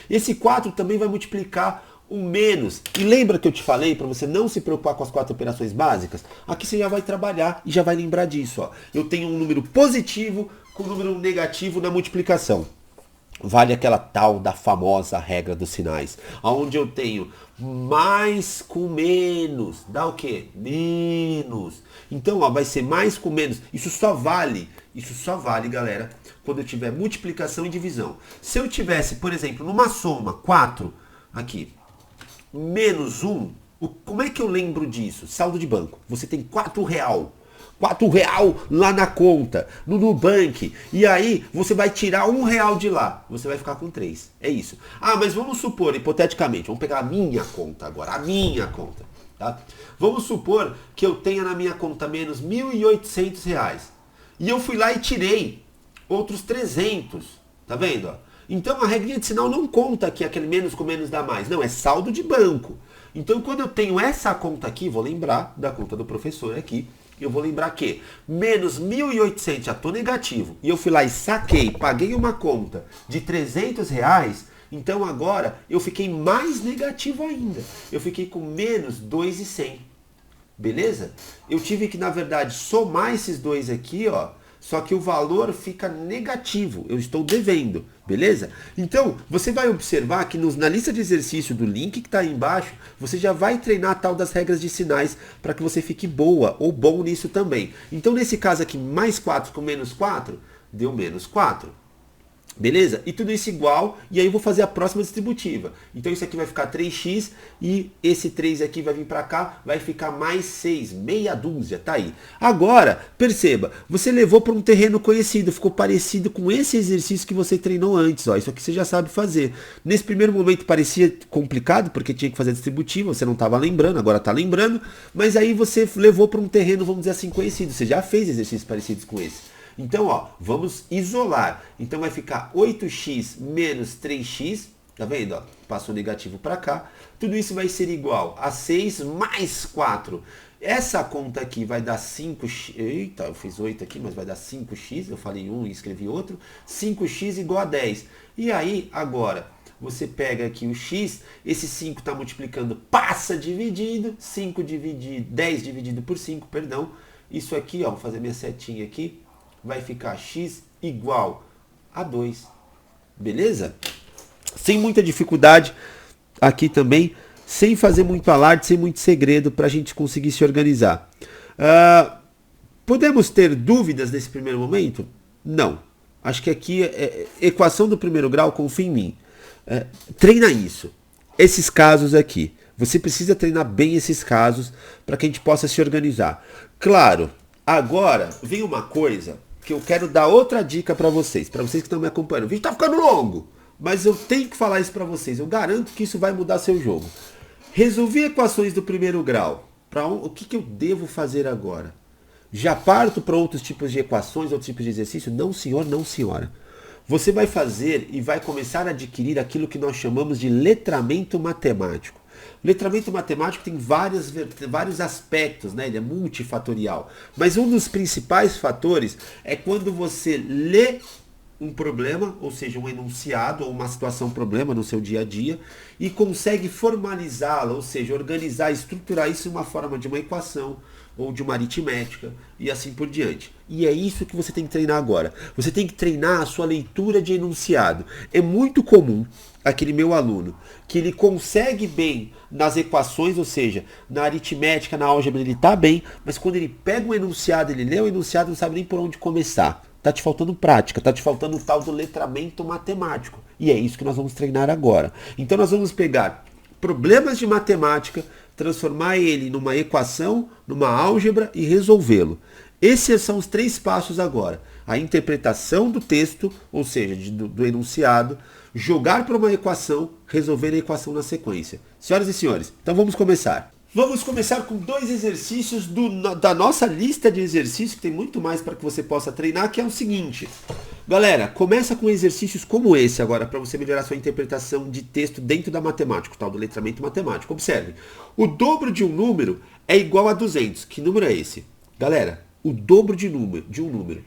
Esse 4 também vai multiplicar o menos. E lembra que eu te falei para você não se preocupar com as 4 operações básicas? Aqui você já vai trabalhar e já vai lembrar disso. Ó. Eu tenho um número positivo com um número negativo na multiplicação. Vale aquela tal da famosa regra dos sinais. Onde eu tenho mais com menos. Dá o quê? Menos. Então, ó, vai ser mais com menos. Isso só vale, galera, quando eu tiver multiplicação e divisão. Se eu tivesse, por exemplo, numa soma 4, aqui, menos 1, como é que eu lembro disso? Saldo de banco. Você tem R$4. R$4 lá na conta, no Nubank. E aí você vai tirar R$1 de lá. Você vai ficar com 3. É isso. Ah, mas vamos supor, hipoteticamente, vamos pegar a minha conta agora. A minha conta. Tá? Vamos supor que eu tenha na minha conta menos R$1.800. E eu fui lá e tirei outros 300. Tá vendo? Ó? Então a regrinha de sinal não conta que aquele menos com menos dá mais. Não, é saldo de banco. Então quando eu tenho essa conta aqui, vou lembrar da conta do professor aqui, eu vou lembrar que menos 1.800, já estou negativo, e eu fui lá e saquei, paguei uma conta de R$300, então agora eu fiquei mais negativo ainda. Eu fiquei com menos 2.100. Beleza? Eu tive que, na verdade, somar esses dois aqui, ó. Só que o valor fica negativo, eu estou devendo, beleza? Então, você vai observar que na lista de exercício do link que está aí embaixo, você já vai treinar a tal das regras de sinais para que você fique boa ou bom nisso também. Então, nesse caso aqui, mais 4 com menos 4, deu menos 4. Beleza? E tudo isso igual, e aí eu vou fazer a próxima distributiva. Então isso aqui vai ficar 3x, e esse 3 aqui vai vir para cá, vai ficar mais 6, meia dúzia, tá aí. Agora, perceba, você levou para um terreno conhecido, ficou parecido com esse exercício que você treinou antes, ó. Isso aqui você já sabe fazer. Nesse primeiro momento parecia complicado, porque tinha que fazer a distributiva, você não estava lembrando, agora está lembrando, mas aí você levou para um terreno, vamos dizer assim, conhecido. Você já fez exercícios parecidos com esse. Então, ó, vamos isolar. Então vai ficar 8x menos 3x, tá vendo? Ó, passou negativo para cá. Tudo isso vai ser igual a 6 mais 4. Essa conta aqui vai dar 5x. Eita, eu fiz 8 aqui, mas vai dar 5x. Eu falei um e escrevi outro. 5x igual a 10. E aí, agora, você pega aqui o x, esse 5 está multiplicando, passa dividido. 10 dividido por 5, perdão. Isso aqui, ó, vou fazer minha setinha aqui. Vai ficar x igual a 2. beleza? Sem muita dificuldade aqui também, sem fazer muito alarde, sem muito segredo para a gente conseguir se organizar. Podemos ter dúvidas nesse primeiro momento? Não. Acho que aqui, equação do primeiro grau, confia em mim. Treina isso. Esses casos aqui. Você precisa treinar bem esses casos para que a gente possa se organizar. Claro, agora vem uma coisa que eu quero dar outra dica para vocês que estão me acompanhando. O vídeo tá ficando longo, mas eu tenho que falar isso para vocês. Eu garanto que isso vai mudar seu jogo. Resolvi equações do primeiro grau. O que eu devo fazer agora? Já parto para outros tipos de equações, outros tipos de exercício? Não, senhor, não, senhora. Você vai fazer e vai começar a adquirir aquilo que nós chamamos de letramento matemático. O letramento matemático tem vários aspectos, né? Ele é multifatorial. Mas um dos principais fatores é quando você lê um problema, ou seja, um enunciado ou uma situação problema no seu dia a dia e consegue formalizá-la, ou seja, organizar, estruturar isso em uma forma de uma equação ou de uma aritmética e assim por diante. E é isso que você tem que treinar agora. Você tem que treinar a sua leitura de enunciado. É muito comum aquele meu aluno que ele consegue bem nas equações, ou seja, na aritmética, na álgebra ele está bem, mas quando ele pega um enunciado, ele lê o enunciado, não sabe nem por onde começar. Tá te faltando prática, tá te faltando o tal do letramento matemático. E é isso que nós vamos treinar agora. Então nós vamos pegar problemas de matemática, transformar ele numa equação, numa álgebra e resolvê-lo. Esses são os 3 passos agora. A interpretação do texto, ou seja, do enunciado, jogar para uma equação, resolver a equação na sequência. Senhoras e senhores, então vamos começar. Vamos começar com 2 exercícios da nossa lista de exercícios, que tem muito mais para que você possa treinar, que é o seguinte. Galera, começa com exercícios como esse agora, para você melhorar sua interpretação de texto dentro da matemática, o tal do letramento matemático. Observe, o dobro de um número é igual a 200. Que número é esse? Galera, o dobro de um número.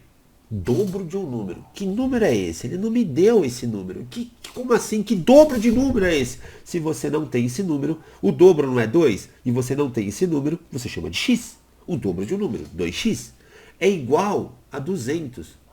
Dobro de um número. Que número é esse? Ele não me deu esse número. Como assim? Que dobro de número é esse? Se você não tem esse número, o dobro não é 2, e você não tem esse número, você chama de x. O dobro de um número, 2x, é igual a 200.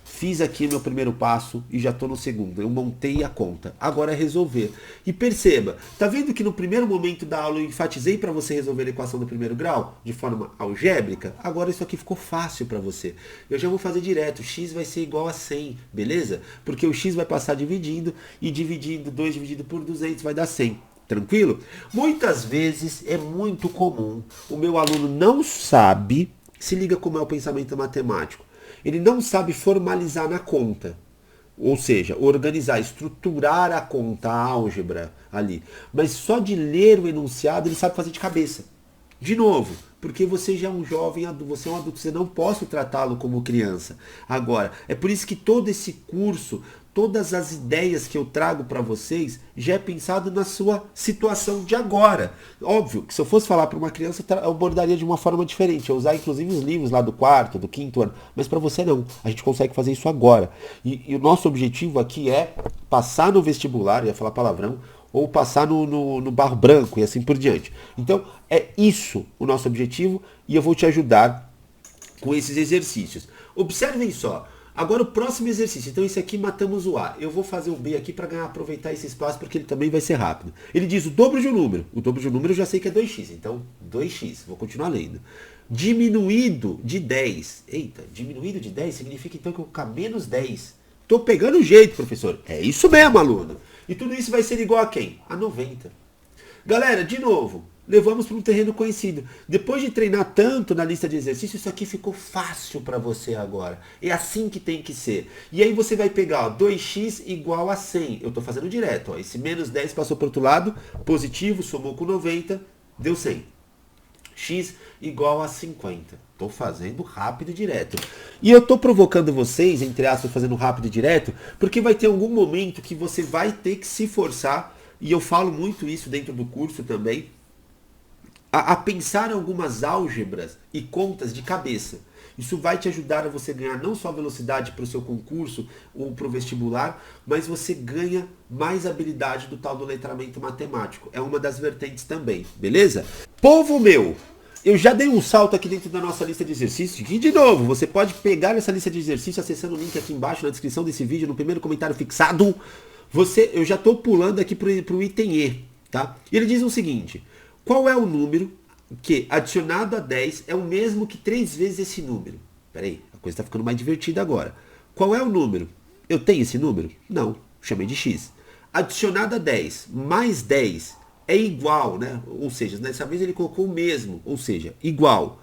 Fiz aqui meu primeiro passo e já estou no segundo. Eu montei a conta. Agora é resolver. E perceba, tá vendo que no primeiro momento da aula eu enfatizei para você resolver a equação do primeiro grau de forma algébrica? Agora isso aqui ficou fácil para você. Eu já vou fazer direto. X vai ser igual a 100, beleza? Porque o x vai passar dividindo e dividindo 2 dividido por 200 vai dar 100. Tranquilo? Muitas vezes é muito comum o meu aluno não sabe, se liga como é o pensamento matemático. Ele não sabe formalizar na conta, ou seja, organizar, estruturar a conta, a álgebra ali. Mas só de ler o enunciado ele sabe fazer de cabeça. De novo, porque você já é um jovem adulto, você é um adulto, você não pode tratá-lo como criança. Agora, é por isso que todo esse curso, todas as ideias que eu trago para vocês, já é pensado na sua situação de agora. Óbvio que se eu fosse falar para uma criança, eu abordaria de uma forma diferente. Eu usar inclusive os livros lá do 4º, do 5º ano. Mas para você não. A gente consegue fazer isso agora. E o nosso objetivo aqui é passar no vestibular, eu ia falar palavrão, ou passar no barro branco e assim por diante. Então, é isso o nosso objetivo e eu vou te ajudar com esses exercícios. Observem só. Agora o próximo exercício. Então esse aqui matamos o A. Eu vou fazer o B aqui para aproveitar esse espaço porque ele também vai ser rápido. Ele diz o dobro de um número. O dobro de um número eu já sei que é 2x. Então 2x. Vou continuar lendo. Diminuído de 10. Eita, diminuído de 10 significa então que eu vou ficar menos 10. Tô pegando o jeito, professor. É isso mesmo, aluno. E tudo isso vai ser igual a quem? A 90. Galera, de novo, levamos para um terreno conhecido. Depois de treinar tanto na lista de exercícios, isso aqui ficou fácil para você agora. É assim que tem que ser. E aí você vai pegar, ó, 2x igual a 100. Eu estou fazendo direto. Ó. Esse menos 10 passou para o outro lado, positivo, somou com 90, deu 100. X igual a 50. Estou fazendo rápido e direto. E eu estou provocando vocês, entre aspas, fazendo rápido e direto, porque vai ter algum momento que você vai ter que se forçar, e eu falo muito isso dentro do curso também, a pensar em algumas álgebras e contas de cabeça. Isso vai te ajudar a você ganhar não só velocidade para o seu concurso ou para o vestibular, mas você ganha mais habilidade do tal do letramento matemático. É uma das vertentes também, beleza? Povo meu, eu já dei um salto aqui dentro da nossa lista de exercícios. E de novo, você pode pegar essa lista de exercícios acessando o link aqui embaixo na descrição desse vídeo, no primeiro comentário fixado. Eu já estou pulando aqui para o item E, tá? E ele diz o seguinte: qual é o número que, adicionado a 10, é o mesmo que 3 vezes esse número? Peraí, a coisa está ficando mais divertida agora. Qual é o número? Eu tenho esse número? Não, chamei de x. Adicionado a 10 mais 10 é igual, né? Ou seja, dessa vez ele colocou o mesmo, ou seja, igual.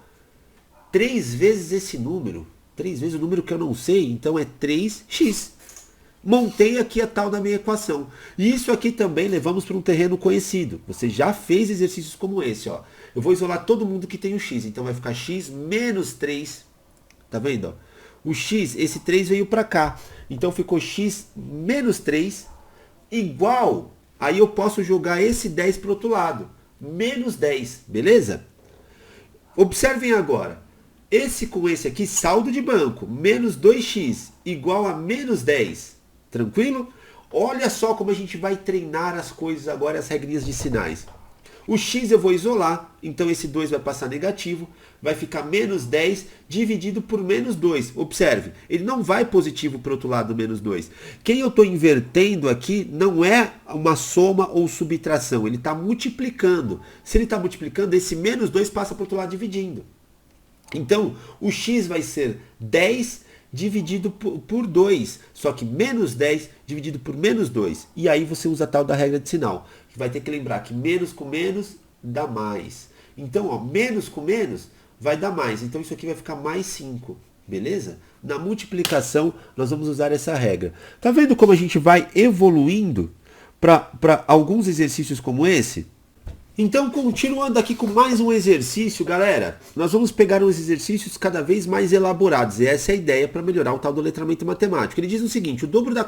3 vezes esse número, 3 vezes o número que eu não sei, então é 3x. Montei aqui a tal da minha equação. E isso aqui também levamos para um terreno conhecido. Você já fez exercícios como esse, ó. Eu vou isolar todo mundo que tem o x, então vai ficar x menos 3. Tá vendo, ó? O x, esse 3 veio para cá. Então ficou x menos 3 igual. Aí eu posso jogar esse 10 para o outro lado. Menos 10, beleza? Observem agora. Esse com esse aqui, saldo de banco, menos 2x igual a menos 10. Tranquilo? Olha só como a gente vai treinar as coisas agora, as regrinhas de sinais. O x eu vou isolar, então esse 2 vai passar negativo, vai ficar menos 10 dividido por menos 2. Observe, ele não vai positivo para o outro lado do menos 2. Quem eu estou invertendo aqui não é uma soma ou subtração, ele está multiplicando. Se ele está multiplicando, esse menos 2 passa para o outro lado dividindo. Então, o x vai ser 10 dividido por 2, só que menos 10 dividido por menos 2. E aí você usa a tal da regra de sinal, que vai ter que lembrar que menos com menos dá mais. Então, ó, menos com menos vai dar mais. Então, isso aqui vai ficar mais 5, beleza? Na multiplicação, nós vamos usar essa regra. Tá vendo como a gente vai evoluindo para alguns exercícios como esse? Então, continuando aqui com mais um exercício, galera, nós vamos pegar uns exercícios cada vez mais elaborados. E essa é a ideia para melhorar o tal do letramento matemático. Ele diz o seguinte: o dobro da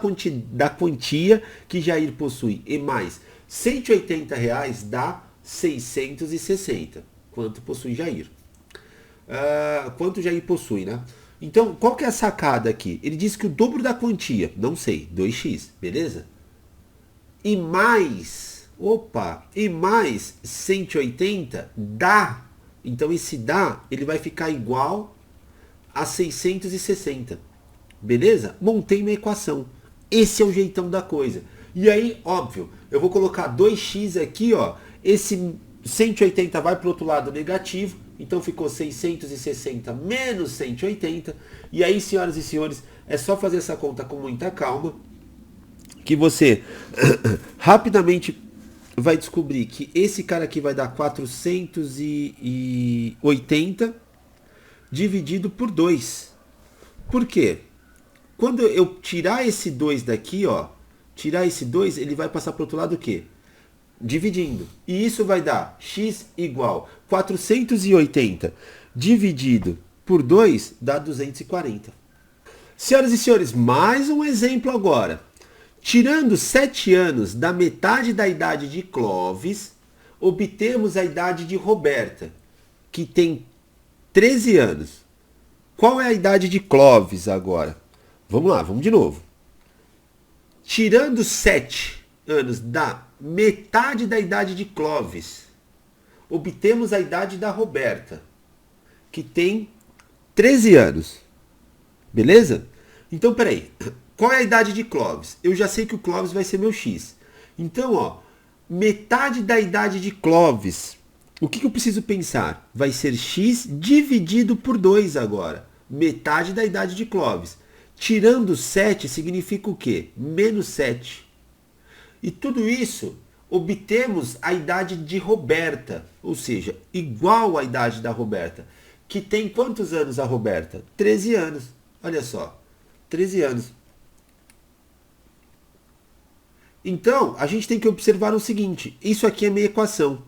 quantia que Jair possui e mais R$ 180 dá 660. Quanto possui Jair? Quanto Jair possui, né? Então, qual que é a sacada aqui? Ele diz que o dobro da quantia, não sei, 2x, beleza? E mais... e mais 180 dá. Então esse dá, ele vai ficar igual a 660. Beleza? Montei uma equação. Esse é o jeitão da coisa. E aí, óbvio, eu vou colocar 2x aqui, ó. Esse 180 vai para o outro lado negativo. Então ficou 660 menos 180. E aí, senhoras e senhores, é só fazer essa conta com muita calma, que você rapidamente vai descobrir que esse cara aqui vai dar 480 dividido por 2. Por quê? Quando eu tirar esse 2 daqui, ó, tirar esse 2, ele vai passar para o outro lado o quê? Dividindo. E isso vai dar x igual 480 dividido por 2 dá 240. Senhoras e senhores, mais um exemplo agora. Tirando 7 anos da metade da idade de Clóvis, obtemos a idade de Roberta, que tem 13 anos. Qual é a idade de Clóvis agora? Vamos lá, vamos de novo. Tirando 7 anos da metade da idade de Clóvis, obtemos a idade da Roberta, que tem 13 anos. Beleza? Então, peraí. Qual é a idade de Clóvis? Eu já sei que o Clóvis vai ser meu x. Então, ó, metade da idade de Clóvis. O que eu preciso pensar? Vai ser x dividido por 2 agora. Metade da idade de Clóvis. Tirando 7 significa o quê? Menos 7. E tudo isso, obtemos a idade de Roberta. Ou seja, igual à idade da Roberta. Que tem quantos anos a Roberta? 13 anos. Olha só, 13 anos. Então, a gente tem que observar o seguinte, isso aqui é minha equação.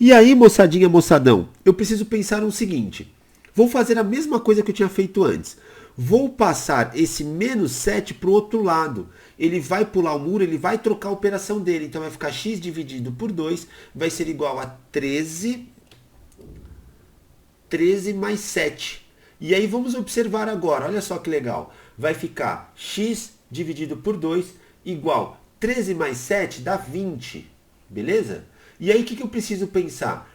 E aí, moçadinha, moçadão, eu preciso pensar no seguinte, vou fazer a mesma coisa que eu tinha feito antes. Vou passar esse menos 7 para o outro lado. Ele vai pular o muro, ele vai trocar a operação dele. Então, vai ficar x dividido por 2, vai ser igual a 13 mais 7. E aí, vamos observar agora, olha só que legal. Vai ficar x dividido por 2 igual 13 mais 7 dá 20, beleza? E aí o que eu preciso pensar?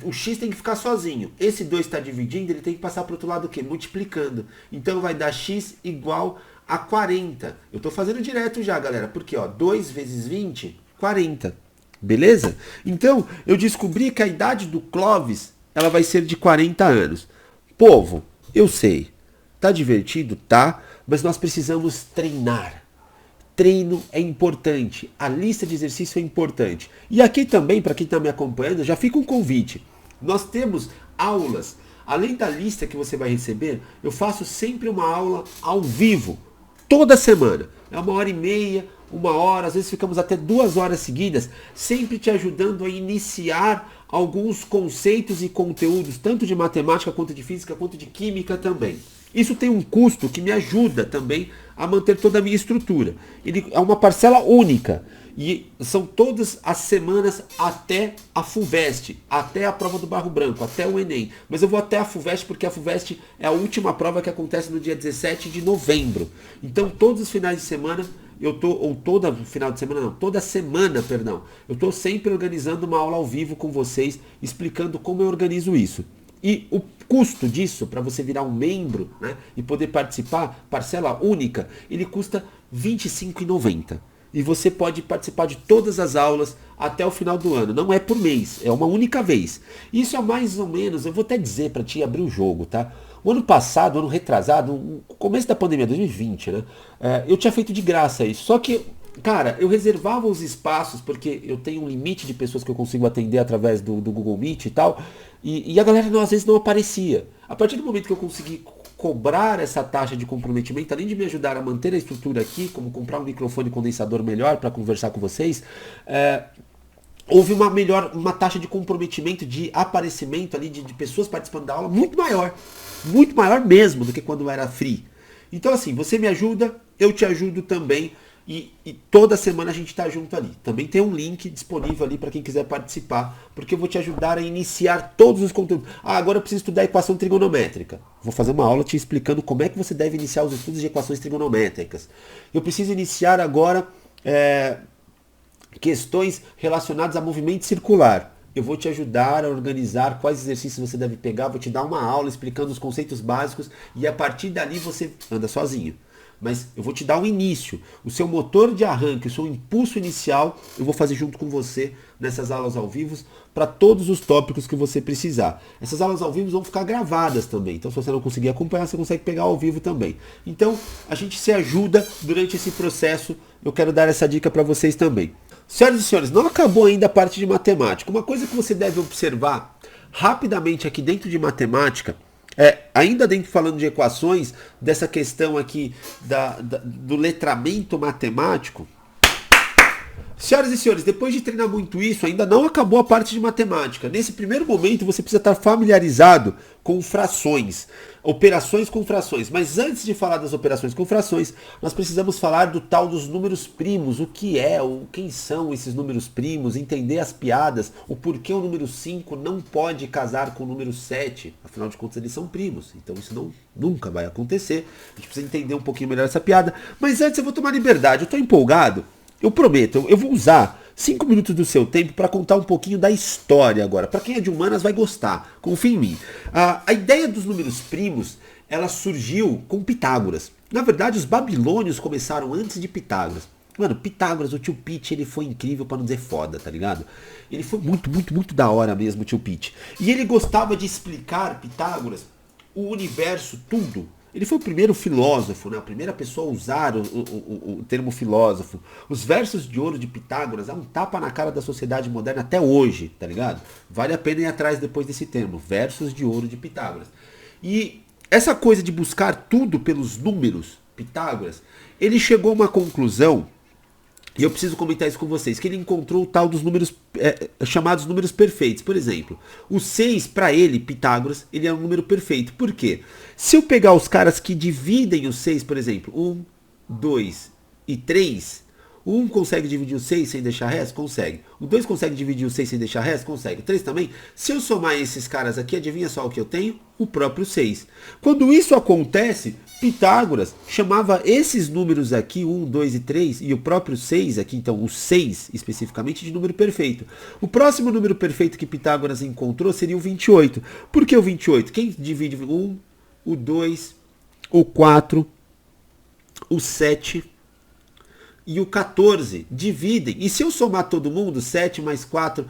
o x tem que ficar sozinho. Esse 2 está dividindo, ele tem que passar para o outro lado o quê? Multiplicando. Então vai dar x igual a 40. Eu estou fazendo direto já, galera. Porque, ó, 2 vezes 20, 40. Beleza? Então, eu descobri que a idade do Clóvis, ela vai ser de 40 anos. Povo, eu sei. Tá divertido? Tá. Mas nós precisamos treinar. Treino é importante, a lista de exercício é importante. E aqui também, para quem está me acompanhando, já fica um convite. Nós temos aulas, além da lista que você vai receber, eu faço sempre uma aula ao vivo, toda semana. É 1h30, 1 hora, às vezes ficamos até 2 horas seguidas, sempre te ajudando a iniciar alguns conceitos e conteúdos, tanto de matemática, quanto de física, quanto de química também. Isso tem um custo que me ajuda também a manter toda a minha estrutura. Ele é uma parcela única. E são todas as semanas até a FUVEST, até a prova do Barro Branco, até o Enem. Mas eu vou até a FUVEST porque a FUVEST é a última prova que acontece no dia 17 de novembro. Então todos os finais de semana, toda semana, perdão, eu estou sempre organizando uma aula ao vivo com vocês, explicando como eu organizo isso. E o custo disso, para você virar um membro, né, e poder participar, parcela única, ele custa R$ 25,90. E você pode participar de todas as aulas até o final do ano. Não é por mês, é uma única vez. Isso é mais ou menos, eu vou até dizer para te abrir o jogo, tá? O ano passado, ano retrasado, no começo da pandemia, 2020, né? Eu tinha feito de graça isso. Só que, cara, eu reservava os espaços, porque eu tenho um limite de pessoas que eu consigo atender através do Google Meet e tal. E a galera às vezes não aparecia. A partir do momento que eu consegui cobrar essa taxa de comprometimento, além de me ajudar a manter a estrutura aqui, como comprar um microfone condensador melhor para conversar com vocês, houve uma taxa de comprometimento, de aparecimento ali, de pessoas participando da aula muito maior mesmo do que quando era free. Então assim, você me ajuda, eu te ajudo também. E toda semana a gente está junto ali. Também tem um link disponível ali para quem quiser participar, porque eu vou te ajudar a iniciar todos os conteúdos. Agora eu preciso estudar equação trigonométrica. Vou fazer uma aula te explicando como é que você deve iniciar os estudos de equações trigonométricas. Eu preciso iniciar agora questões relacionadas a movimento circular. Eu vou te ajudar a organizar quais exercícios você deve pegar, vou te dar uma aula explicando os conceitos básicos e a partir dali você anda sozinho. Mas eu vou te dar um início, o seu motor de arranque, o seu impulso inicial, eu vou fazer junto com você nessas aulas ao vivo para todos os tópicos que você precisar. Essas aulas ao vivo vão ficar gravadas também, então se você não conseguir acompanhar, você consegue pegar ao vivo também. Então a gente se ajuda durante esse processo, eu quero dar essa dica para vocês também. Senhoras e senhores, não acabou ainda a parte de matemática. Uma coisa que você deve observar rapidamente aqui dentro de matemática, ainda dentro falando de equações, dessa questão aqui do letramento matemático. Senhoras e senhores, depois de treinar muito isso, ainda não acabou a parte de matemática. Nesse primeiro momento você precisa estar familiarizado com frações, operações com frações. Mas antes de falar das operações com frações, nós precisamos falar do tal dos números primos, o que é, quem são esses números primos, entender as piadas, o porquê o número 5 não pode casar com o número 7. Afinal de contas eles são primos, então isso nunca vai acontecer. A gente precisa entender um pouquinho melhor essa piada. Mas antes eu vou tomar liberdade, eu estou empolgado. Eu prometo, eu vou usar 5 minutos do seu tempo para contar um pouquinho da história agora. Para quem é de humanas vai gostar, confia em mim. A ideia dos números primos, ela surgiu com Pitágoras. Na verdade, os babilônios começaram antes de Pitágoras. Mano, Pitágoras, o tio Pete, ele foi incrível para não dizer foda, tá ligado? Ele foi muito da hora mesmo, o tio Pete. E ele gostava de explicar, Pitágoras, o universo, tudo. Ele foi o primeiro filósofo, né? A primeira pessoa a usar o termo filósofo. Os versos de ouro de Pitágoras é um tapa na cara da sociedade moderna até hoje, tá ligado? Vale a pena ir atrás depois desse termo, versos de ouro de Pitágoras. E essa coisa de buscar tudo pelos números, Pitágoras, ele chegou a uma conclusão, e eu preciso comentar isso com vocês, que ele encontrou o tal dos números, chamados números perfeitos. Por exemplo, o 6, para ele, Pitágoras, ele é um número perfeito. Por quê? Se eu pegar os caras que dividem o 6, por exemplo, 1, 2 e 3, o 1 consegue dividir o 6 sem deixar resto? Consegue. O 2 consegue dividir o 6 sem deixar resto? Consegue. O 3 também? Se eu somar esses caras aqui, adivinha só o que eu tenho? O próprio 6. Quando isso acontece, Pitágoras chamava esses números aqui, 1, 2 e 3, e o próprio 6 aqui, então o 6 especificamente, de número perfeito. O próximo número perfeito que Pitágoras encontrou seria o 28. Por que o 28? Quem divide o 1, o 2, o 4, o 7 e o 14? Dividem. E se eu somar todo mundo, 7 mais 4,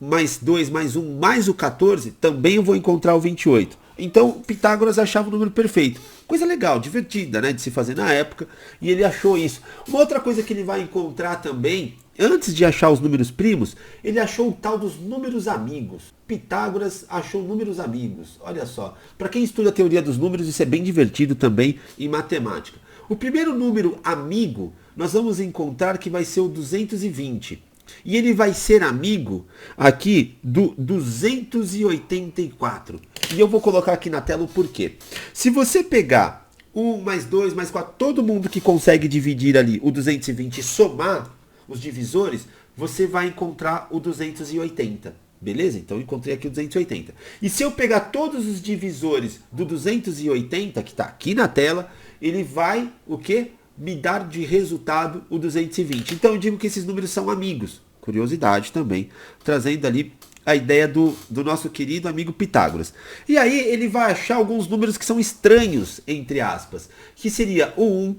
mais 2, mais 1, mais o 14, também eu vou encontrar o 28. Então, Pitágoras achava o número perfeito. Coisa legal, divertida, né, de se fazer na época, e ele achou isso. Uma outra coisa que ele vai encontrar também, antes de achar os números primos, ele achou o tal dos números amigos. Pitágoras achou números amigos. Olha só, para quem estuda a teoria dos números, isso é bem divertido também em matemática. O primeiro número amigo, nós vamos encontrar que vai ser o 220. E ele vai ser amigo aqui do 284. E eu vou colocar aqui na tela o porquê. Se você pegar 1 mais 2 mais 4, todo mundo que consegue dividir ali o 220 e somar os divisores, você vai encontrar o 280. Beleza? Então eu encontrei aqui o 280. E se eu pegar todos os divisores do 280, que está aqui na tela, ele vai o quê? Me dar de resultado o 220. Então eu digo que esses números são amigos. Curiosidade também, trazendo ali a ideia do nosso querido amigo Pitágoras. E aí ele vai achar alguns números que são estranhos, entre aspas, que seria o 1,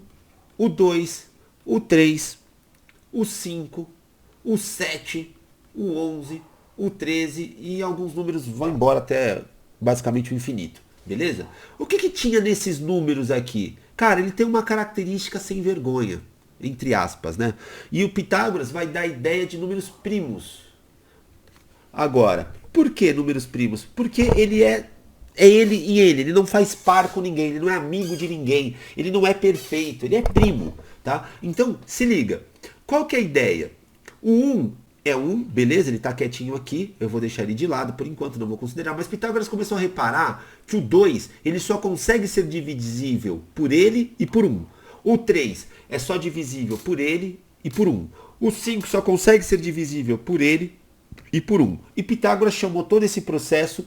o 2, o 3, o 5, o 7, o 11, o 13 e alguns números vão embora até basicamente o infinito. Beleza? O que tinha nesses números aqui? Cara, ele tem uma característica sem vergonha, entre aspas, né? E o Pitágoras vai dar a ideia de números primos. Agora, por que números primos? Porque ele é ele e ele não faz par com ninguém, ele não é amigo de ninguém, ele não é perfeito, ele é primo, tá? Então, se liga, qual que é a ideia? O 1 é 1, beleza, ele está quietinho aqui, eu vou deixar ele de lado por enquanto, não vou considerar, mas Pitágoras começou a reparar que o 2, ele só consegue ser divisível por ele e por 1. O 3 é só divisível por ele e por 1. O 5 só consegue ser divisível por ele e por 1. E Pitágoras chamou todo esse processo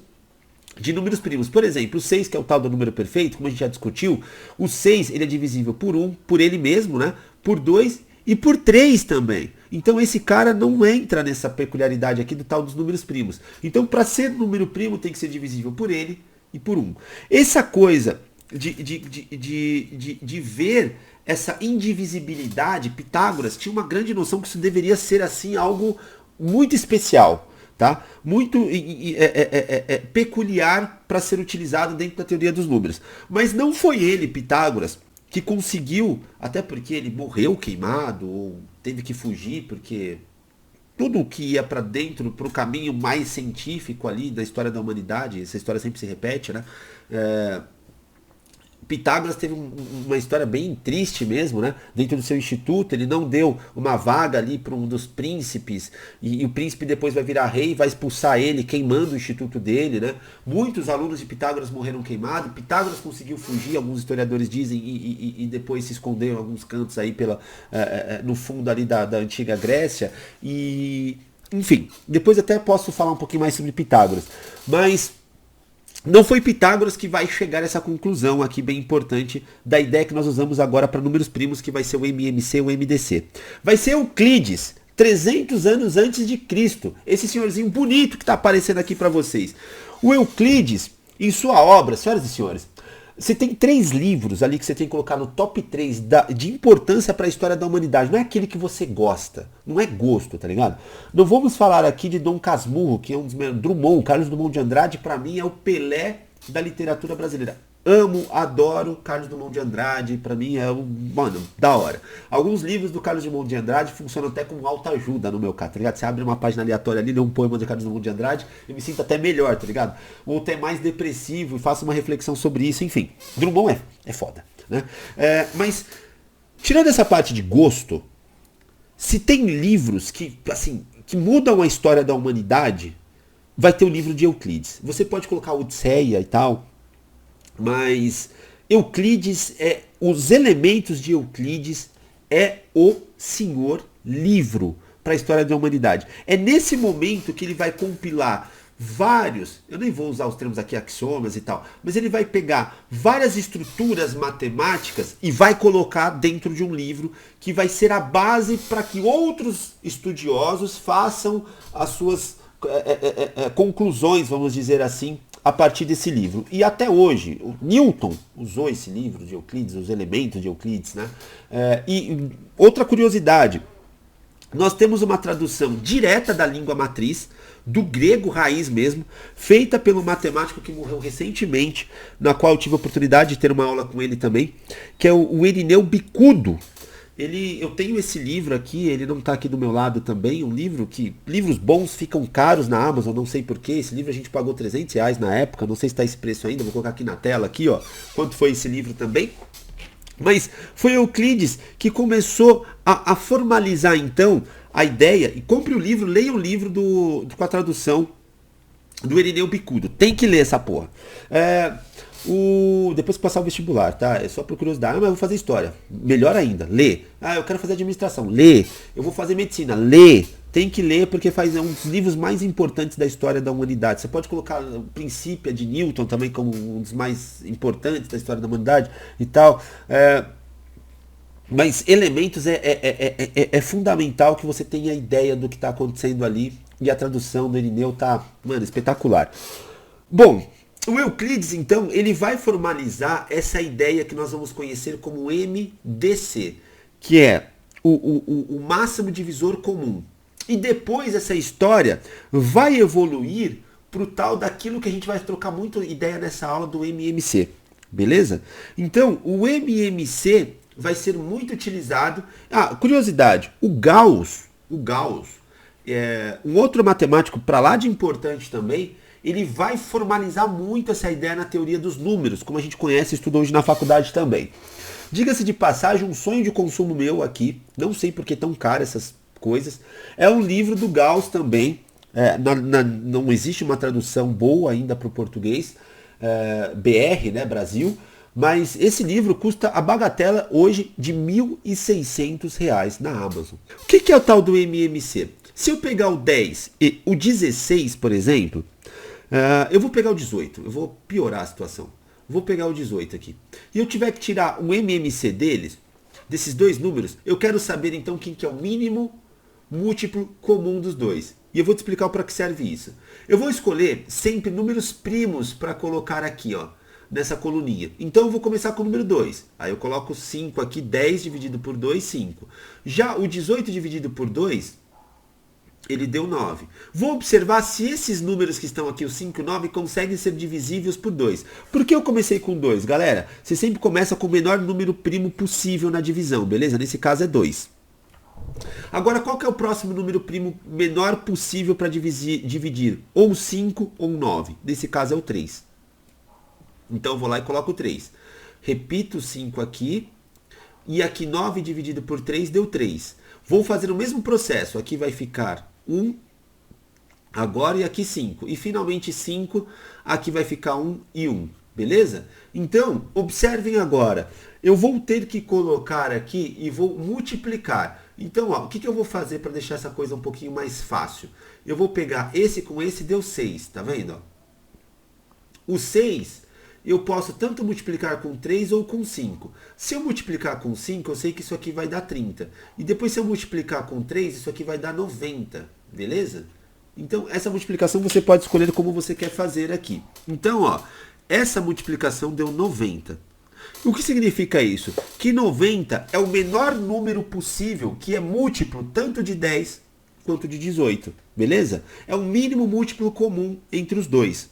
de números primos. Por exemplo, o 6, que é o tal do número perfeito, como a gente já discutiu, o 6 ele é divisível por 1, por ele mesmo, né? Por 2 e por 3 também. Então esse cara não entra nessa peculiaridade aqui do tal dos números primos. Então para ser número primo tem que ser divisível por ele e por 1. Essa coisa de ver essa indivisibilidade, Pitágoras tinha uma grande noção que isso deveria ser assim algo muito especial, tá? Muito peculiar para ser utilizado dentro da teoria dos números. Mas não foi ele, Pitágoras, que conseguiu, até porque ele morreu queimado ou teve que fugir porque tudo que ia para dentro, para o caminho mais científico ali da história da humanidade, essa história sempre se repete, né? Pitágoras teve uma história bem triste mesmo, né? Dentro do seu instituto, ele não deu uma vaga ali para um dos príncipes, e o príncipe depois vai virar rei e vai expulsar ele, queimando o instituto dele, né? Muitos alunos de Pitágoras morreram queimados. Pitágoras conseguiu fugir, alguns historiadores dizem, e depois se escondeu em alguns cantos aí no fundo ali da antiga Grécia. E, enfim, depois até posso falar um pouquinho mais sobre Pitágoras. Mas não foi Pitágoras que vai chegar a essa conclusão aqui bem importante da ideia que nós usamos agora para números primos, que vai ser o MMC ou MDC. Vai ser Euclides, 300 anos antes de Cristo. Esse senhorzinho bonito que está aparecendo aqui para vocês. O Euclides, em sua obra, senhoras e senhores, você tem 3 livros ali que você tem que colocar no top 3 de importância para a história da humanidade. Não é aquele que você gosta. Não é gosto, tá ligado? Não vamos falar aqui de Dom Casmurro, que é um dos meus... Drummond, Carlos Drummond de Andrade, para mim é o Pelé da literatura brasileira. Amo, adoro Carlos Drummond de Andrade, pra mim é mano, da hora. Alguns livros do Carlos Drummond de Andrade funcionam até como autoajuda no meu caso, tá ligado? Você abre uma página aleatória ali, lê um poema de Carlos Drummond de Andrade, eu me sinto até melhor, tá ligado? Ou até mais depressivo e faço uma reflexão sobre isso, enfim. Drummond é foda, né? Mas, tirando essa parte de gosto, se tem livros que, assim, que mudam a história da humanidade, vai ter o livro de Euclides. Você pode colocar Odisseia e tal, mas Euclides os elementos de Euclides é o senhor livro para a história da humanidade. É nesse momento que ele vai compilar vários, eu nem vou usar os termos aqui, axiomas e tal, mas ele vai pegar várias estruturas matemáticas e vai colocar dentro de um livro que vai ser a base para que outros estudiosos façam as suas conclusões, vamos dizer assim, a partir desse livro. E até hoje, o Newton usou esse livro de Euclides, os elementos de Euclides, né? E outra curiosidade, nós temos uma tradução direta da língua matriz, do grego raiz mesmo, feita pelo matemático que morreu recentemente, na qual eu tive a oportunidade de ter uma aula com ele também, que é o Irineu Bicudo. Eu tenho esse livro aqui, ele não está aqui do meu lado também, um livro que... Livros bons ficam caros na Amazon, não sei porquê, esse livro a gente pagou R$300 na época, não sei se está esse preço ainda, vou colocar aqui na tela, aqui, ó, quanto foi esse livro também. Mas foi Euclides que começou a formalizar então a ideia, e compre o livro, leia o livro com a tradução do Irineu Bicudo, tem que ler essa porra. Depois que passar o vestibular, tá? É só por curiosidade. Mas eu vou fazer história. Melhor ainda, lê. Eu quero fazer administração. Lê. Eu vou fazer medicina. Lê. Tem que ler porque é um dos livros mais importantes da história da humanidade. Você pode colocar o Princípio de Newton também como um dos mais importantes da história da humanidade e tal. Mas Elementos é fundamental que você tenha ideia do que está acontecendo ali. E a tradução do Irineu tá, mano, espetacular. Bom, o Euclides, então, ele vai formalizar essa ideia que nós vamos conhecer como MDC, que é o máximo divisor comum. E depois essa história vai evoluir para o tal daquilo que a gente vai trocar muito ideia nessa aula do MMC, beleza? Então, o MMC vai ser muito utilizado... curiosidade, o Gauss, um outro matemático para lá de importante também, ele vai formalizar muito essa ideia na teoria dos números, como a gente conhece e estudou hoje na faculdade também. Diga-se de passagem, um sonho de consumo meu aqui, não sei por que é tão caro essas coisas, é um livro do Gauss também, não existe uma tradução boa ainda para o português, BR, né, Brasil, mas esse livro custa a bagatela hoje de R$1.600 na Amazon. O que é o tal do MMC? Se eu pegar o 10 e o 16, por exemplo, eu vou pegar o 18, eu vou piorar a situação. Vou pegar o 18 aqui. E eu tiver que tirar o MMC desses dois números, eu quero saber então quem que é o mínimo múltiplo comum dos dois. E eu vou te explicar para que serve isso. Eu vou escolher sempre números primos para colocar aqui, ó, nessa coluninha. Então eu vou começar com o número 2. Aí eu coloco 5 aqui, 10 dividido por 2, 5. Já o 18 dividido por 2... ele deu 9. Vou observar se esses números que estão aqui, o 5 e o 9, conseguem ser divisíveis por 2. Por que eu comecei com 2? Galera, você sempre começa com o menor número primo possível na divisão, beleza? Nesse caso é 2. Agora, qual que é o próximo número primo menor possível para dividir? Ou 5 ou 9. Nesse caso é o 3. Então eu vou lá e coloco o 3. Repito o 5 aqui. E aqui 9 dividido por 3 deu 3. Vou fazer o mesmo processo. Aqui vai ficar 1, agora, e aqui 5. E finalmente 5, aqui vai ficar 1 e 1. Beleza? Então, observem agora. Eu vou ter que colocar aqui e vou multiplicar. Então, ó, o que eu vou fazer para deixar essa coisa um pouquinho mais fácil? Eu vou pegar esse com esse, deu 6. Tá vendo? Ó? O 6... eu posso tanto multiplicar com 3 ou com 5. Se eu multiplicar com 5, eu sei que isso aqui vai dar 30. E depois se eu multiplicar com 3, isso aqui vai dar 90. Beleza? Então, essa multiplicação você pode escolher como você quer fazer aqui. Então, ó, essa multiplicação deu 90. O que significa isso? Que 90 é o menor número possível que é múltiplo tanto de 10 quanto de 18. Beleza? É o mínimo múltiplo comum entre os dois.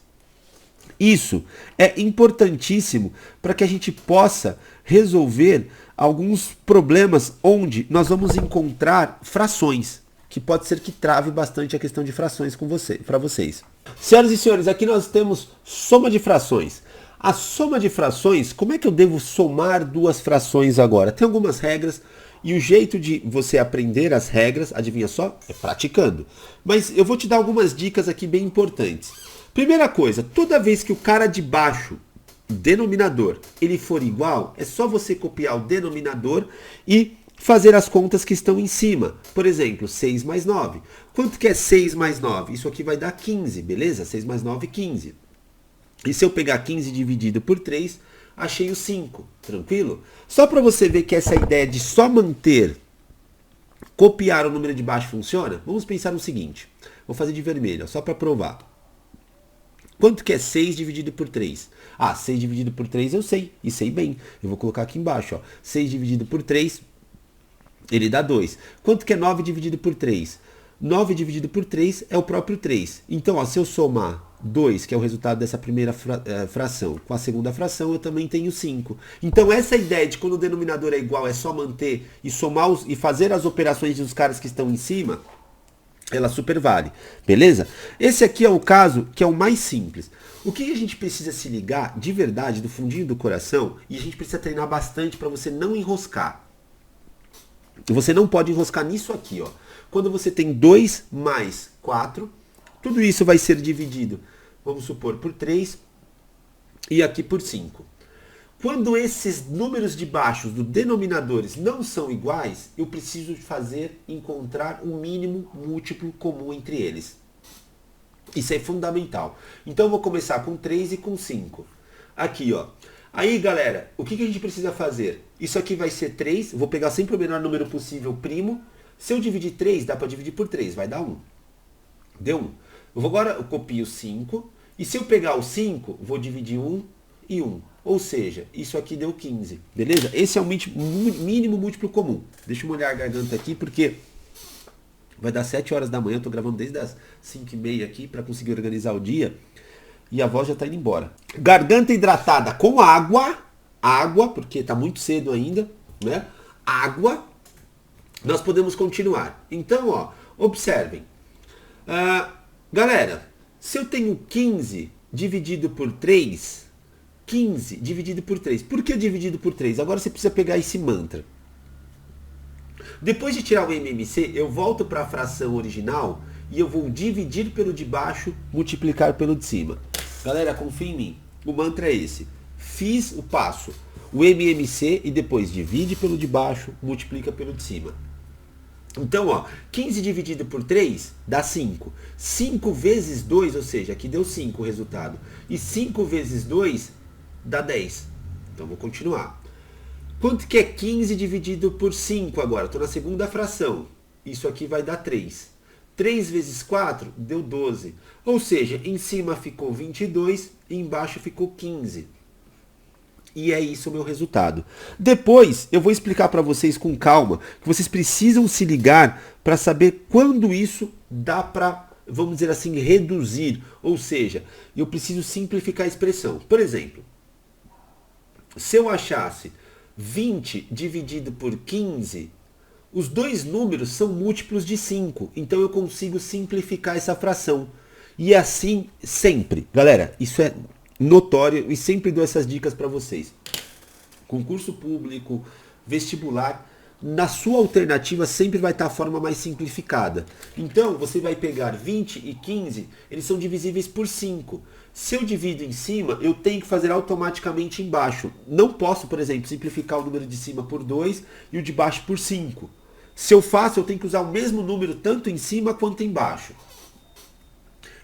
Isso é importantíssimo para que a gente possa resolver alguns problemas onde nós vamos encontrar frações, que pode ser que trave bastante a questão de frações para vocês. Senhoras e senhores, aqui nós temos soma de frações. A soma de frações, como é que eu devo somar duas frações agora? Tem algumas regras e o jeito de você aprender as regras, adivinha só? É praticando. Mas eu vou te dar algumas dicas aqui bem importantes. Primeira coisa, toda vez que o cara de baixo, denominador, ele for igual, é só você copiar o denominador e fazer as contas que estão em cima. Por exemplo, 6 mais 9. Quanto que é 6 mais 9? Isso aqui vai dar 15, beleza? 6 mais 9, 15. E se eu pegar 15 dividido por 3, achei o 5, tranquilo? Só para você ver que essa ideia de só manter, copiar o número de baixo funciona, vamos pensar no seguinte. Vou fazer de vermelho, só para provar. Quanto que é 6 dividido por 3? 6 dividido por 3 eu sei, e sei bem. Eu vou colocar aqui embaixo, ó. 6 dividido por 3, ele dá 2. Quanto que é 9 dividido por 3? 9 dividido por 3 é o próprio 3. Então, ó, se eu somar 2, que é o resultado dessa primeira fração, com a segunda fração, eu também tenho 5. Então, essa ideia de quando o denominador é igual, é só manter e somar e fazer as operações dos caras que estão em cima, ela super vale, beleza? Esse aqui é o caso que é o mais simples. O que a gente precisa se ligar de verdade, do fundinho do coração, e a gente precisa treinar bastante para você não enroscar. Você não pode enroscar nisso aqui, ó. Quando você tem 2 mais 4, tudo isso vai ser dividido, vamos supor, por 3 e aqui por 5. Quando esses números de baixo dos denominadores não são iguais, eu preciso encontrar um mínimo múltiplo comum entre eles. Isso é fundamental. Então eu vou começar com 3 e com 5. Aqui, ó. Aí, galera, o que a gente precisa fazer? Isso aqui vai ser 3, vou pegar sempre o menor número possível primo. Se eu dividir 3, dá para dividir por 3, vai dar 1. Deu 1. Agora eu copio 5, e se eu pegar o 5, vou dividir 1 e 1. Ou seja, isso aqui deu 15, beleza? Esse é o mínimo múltiplo comum. Deixa eu molhar a garganta aqui, porque vai dar 7 horas da manhã, eu tô gravando desde as 5h30 aqui, para conseguir organizar o dia. E a voz já está indo embora. Garganta hidratada com água, porque está muito cedo ainda, né? Água, nós podemos continuar. Então, ó, observem. Galera, se eu tenho 15 dividido por 3, 15 dividido por 3. Por que dividido por 3? Agora você precisa pegar esse mantra. Depois de tirar o MMC, eu volto para a fração original e eu vou dividir pelo de baixo, multiplicar pelo de cima. Galera, confia em mim. O mantra é esse. Fiz o passo, o MMC, e depois divide pelo de baixo, multiplica pelo de cima. Então, ó, 15 dividido por 3 dá 5. 5 vezes 2, ou seja, aqui deu 5 o resultado. E 5 vezes 2 dá 10. Então, vou continuar. Quanto que é 15 dividido por 5 agora? Estou na segunda fração. Isso aqui vai dar 3. 3 vezes 4 deu 12. Ou seja, em cima ficou 22 e embaixo ficou 15. E é isso o meu resultado. Depois eu vou explicar para vocês com calma que vocês precisam se ligar para saber quando isso dá para, vamos dizer assim, reduzir. Ou seja, eu preciso simplificar a expressão. Por exemplo, se eu achasse 20 dividido por 15, os dois números são múltiplos de 5. Então eu consigo simplificar essa fração. E assim sempre. Galera, isso é notório e sempre dou essas dicas para vocês. Concurso público, vestibular, na sua alternativa sempre vai estar a forma mais simplificada. Então você vai pegar 20 e 15, eles são divisíveis por 5. Se eu divido em cima, eu tenho que fazer automaticamente embaixo. Não posso, por exemplo, simplificar o número de cima por 2 e o de baixo por 5. Se eu faço, eu tenho que usar o mesmo número tanto em cima quanto embaixo.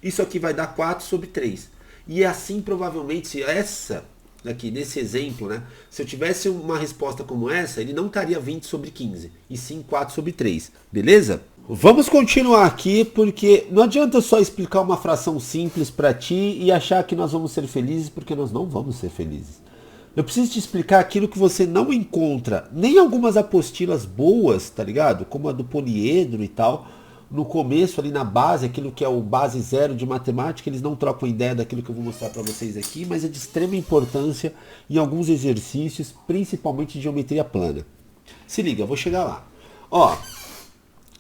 Isso aqui vai dar 4 sobre 3. E é assim, provavelmente, se essa, aqui nesse exemplo, né? Se eu tivesse uma resposta como essa, ele não estaria 20 sobre 15, e sim 4 sobre 3. Beleza? Vamos continuar aqui, porque não adianta só explicar uma fração simples para ti e achar que nós vamos ser felizes, porque nós não vamos ser felizes. Eu preciso te explicar aquilo que você não encontra, nem algumas apostilas boas, tá ligado? Como a do poliedro e tal. No começo, ali na base, aquilo que é o base 0 de matemática, eles não trocam ideia daquilo que eu vou mostrar para vocês aqui, mas é de extrema importância em alguns exercícios, principalmente de geometria plana. Se liga, eu vou chegar lá. Ó,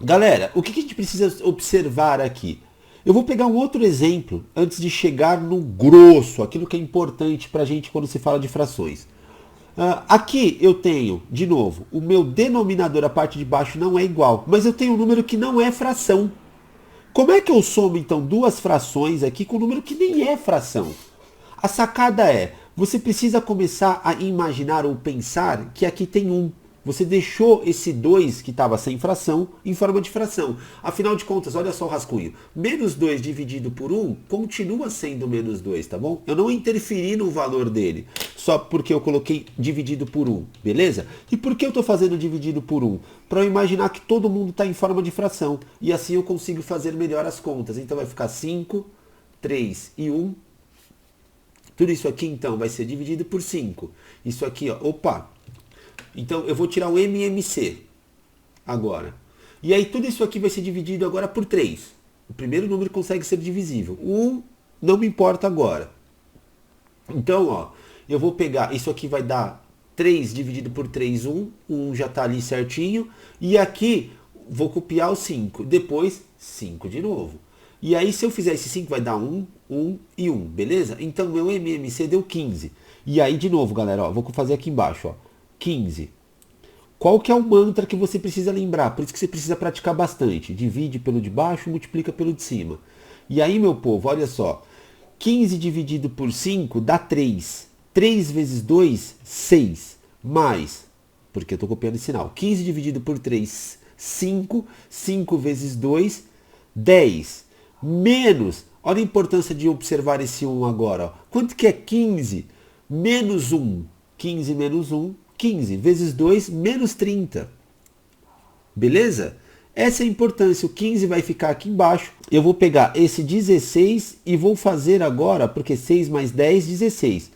galera, o que a gente precisa observar aqui? Eu vou pegar um outro exemplo antes de chegar no grosso, aquilo que é importante para a gente quando se fala de frações. Aqui eu tenho, de novo, o meu denominador, a parte de baixo não é igual, mas eu tenho um número que não é fração. Como é que eu somo, então, duas frações aqui com um número que nem é fração? A sacada é, você precisa começar a imaginar ou pensar que aqui tem 1. Você deixou esse 2 que estava sem fração em forma de fração. Afinal de contas, olha só o rascunho. Menos 2 dividido por 1 continua sendo menos 2, tá bom? Eu não interferi no valor dele, só porque eu coloquei dividido por 1, beleza? E por que eu estou fazendo dividido por 1? Para eu imaginar que todo mundo está em forma de fração. E assim eu consigo fazer melhor as contas. Então vai ficar 5, 3 e 1. Tudo isso aqui, então, vai ser dividido por 5. Isso aqui, ó, opa... Então, eu vou tirar o MMC agora. E aí, tudo isso aqui vai ser dividido agora por 3. O primeiro número consegue ser divisível. O 1 não me importa agora. Então, ó, eu vou pegar... Isso aqui vai dar 3 dividido por 3, 1. O 1 já está ali certinho. E aqui, vou copiar o 5. Depois, 5 de novo. E aí, se eu fizer esse 5, vai dar 1, 1 e 1, beleza? Então, meu MMC deu 15. E aí, de novo, galera, ó, vou fazer aqui embaixo, ó. 15. Qual que é o mantra que você precisa lembrar? Por isso que você precisa praticar bastante. Divide pelo de baixo, multiplica pelo de cima. E aí, meu povo, olha só. 15 dividido por 5 dá 3. 3 vezes 2, 6. Mais, porque eu estou copiando esse sinal. 15 dividido por 3, 5. 5 vezes 2, 10. Menos, olha a importância de observar esse 1 agora. Ó. Quanto que é 15? Menos 1. 15 menos 1. 15 vezes 2, menos 30. Beleza? Essa é a importância. O 15 vai ficar aqui embaixo. Eu vou pegar esse 16 e vou fazer agora, porque 6 mais 10, 16.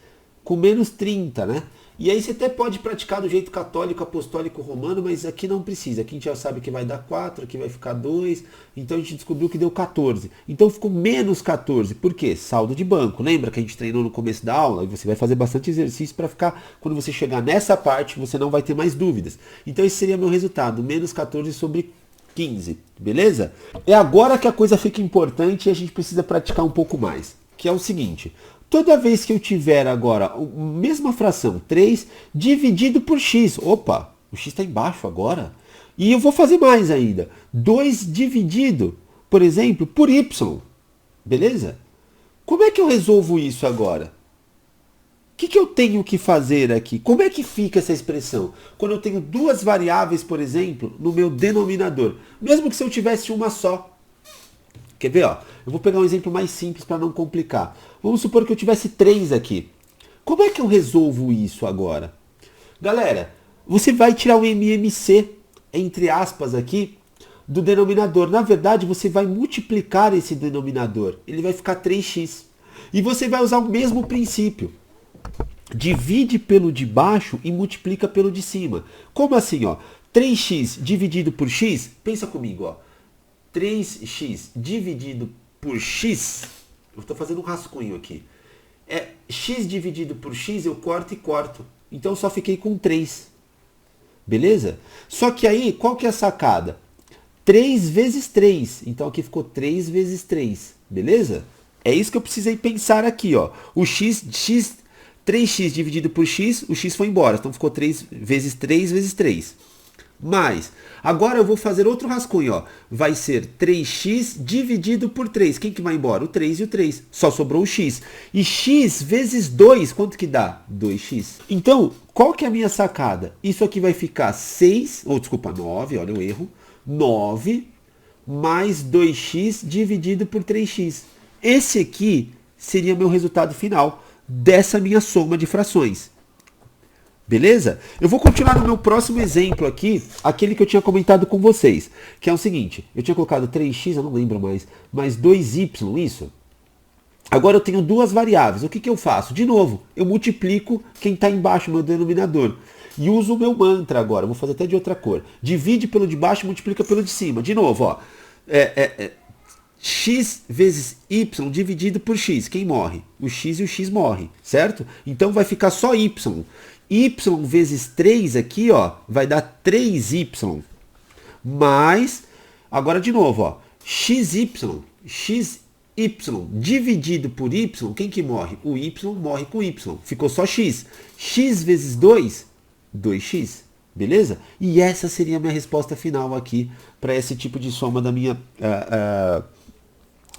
Com menos 30, né? E aí você até pode praticar do jeito católico, apostólico, romano, mas aqui não precisa. Aqui a gente já sabe que vai dar 4, aqui vai ficar 2. Então a gente descobriu que deu 14. Então ficou menos 14. Por quê? Saldo de banco. Lembra que a gente treinou no começo da aula? E você vai fazer bastante exercício para ficar... Quando você chegar nessa parte, você não vai ter mais dúvidas. Então esse seria meu resultado. Menos 14 sobre 15. Beleza? É agora que a coisa fica importante e a gente precisa praticar um pouco mais. Que é o seguinte... Toda vez que eu tiver agora a mesma fração, 3 dividido por x. Opa, o x está embaixo agora. E eu vou fazer mais ainda. 2 dividido, por exemplo, por y. Beleza? Como é que eu resolvo isso agora? O que eu tenho que fazer aqui? Como é que fica essa expressão? Quando eu tenho duas variáveis, por exemplo, no meu denominador. Mesmo que se eu tivesse uma só. Quer ver? Ó? Eu vou pegar um exemplo mais simples para não complicar. Vamos supor que eu tivesse 3 aqui. Como é que eu resolvo isso agora? Galera, você vai tirar o MMC, entre aspas aqui, do denominador. Na verdade, você vai multiplicar esse denominador. Ele vai ficar 3x. E você vai usar o mesmo princípio. Divide pelo de baixo e multiplica pelo de cima. Como assim? Ó? 3x dividido por x, pensa comigo, ó. 3x dividido por x, eu estou fazendo um rascunho aqui. X dividido por x, eu corto e corto. Então eu só fiquei com 3. Beleza? Só que aí, qual que é a sacada? 3 vezes 3. Então aqui ficou 3 vezes 3. Beleza? É isso que eu precisei pensar aqui, ó. O x 3x dividido por x, o x foi embora. Então ficou 3 vezes 3 vezes 3. Mais, agora eu vou fazer outro rascunho, ó. Vai ser 3x dividido por 3. Quem que vai embora? O 3 e o 3. Só sobrou o x. E x vezes 2, quanto que dá? 2x. Então, qual que é a minha sacada? Isso aqui vai ficar 9, olha o erro. 9 mais 2x dividido por 3x. Esse aqui seria meu resultado final dessa minha soma de frações. Beleza? Eu vou continuar no meu próximo exemplo aqui, aquele que eu tinha comentado com vocês, que é o seguinte, eu tinha colocado 3x, eu não lembro mais 2y, isso. Agora eu tenho duas variáveis, o que eu faço? De novo, eu multiplico quem está embaixo, meu denominador, e uso o meu mantra agora, vou fazer até de outra cor. Divide pelo de baixo e multiplica pelo de cima. De novo, ó, x vezes y dividido por x, quem morre? O x e o x morrem, certo? Então vai ficar só y. Y vezes 3 aqui, ó, vai dar 3y. Mais, agora de novo, ó, xy dividido por y, quem que morre? O y morre com y. Ficou só x. X vezes 2, 2x. Beleza? E essa seria a minha resposta final aqui para esse tipo de soma da minha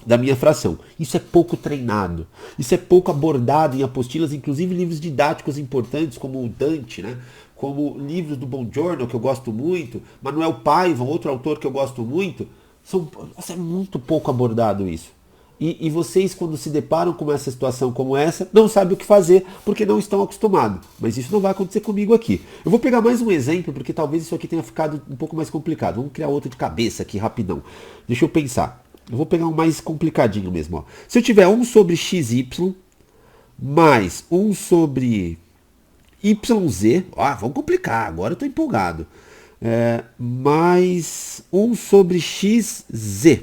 da minha fração. Isso é pouco treinado. Isso é pouco abordado em apostilas, inclusive livros didáticos importantes, como o Dante, né? Como livros do Bongiorno, que eu gosto muito, Manuel Paiva, outro autor que eu gosto muito. Nossa, é muito pouco abordado isso. E vocês, quando se deparam com essa situação como essa, não sabem o que fazer, porque não estão acostumados. Mas isso não vai acontecer comigo aqui. Eu vou pegar mais um exemplo, porque talvez isso aqui tenha ficado um pouco mais complicado. Vamos criar outro de cabeça aqui, rapidão. Deixa eu pensar. Eu vou pegar um mais complicadinho mesmo. Ó. Se eu tiver 1 sobre xy, mais 1 sobre yz, vamos complicar, agora eu estou empolgado. Mais 1 sobre xz.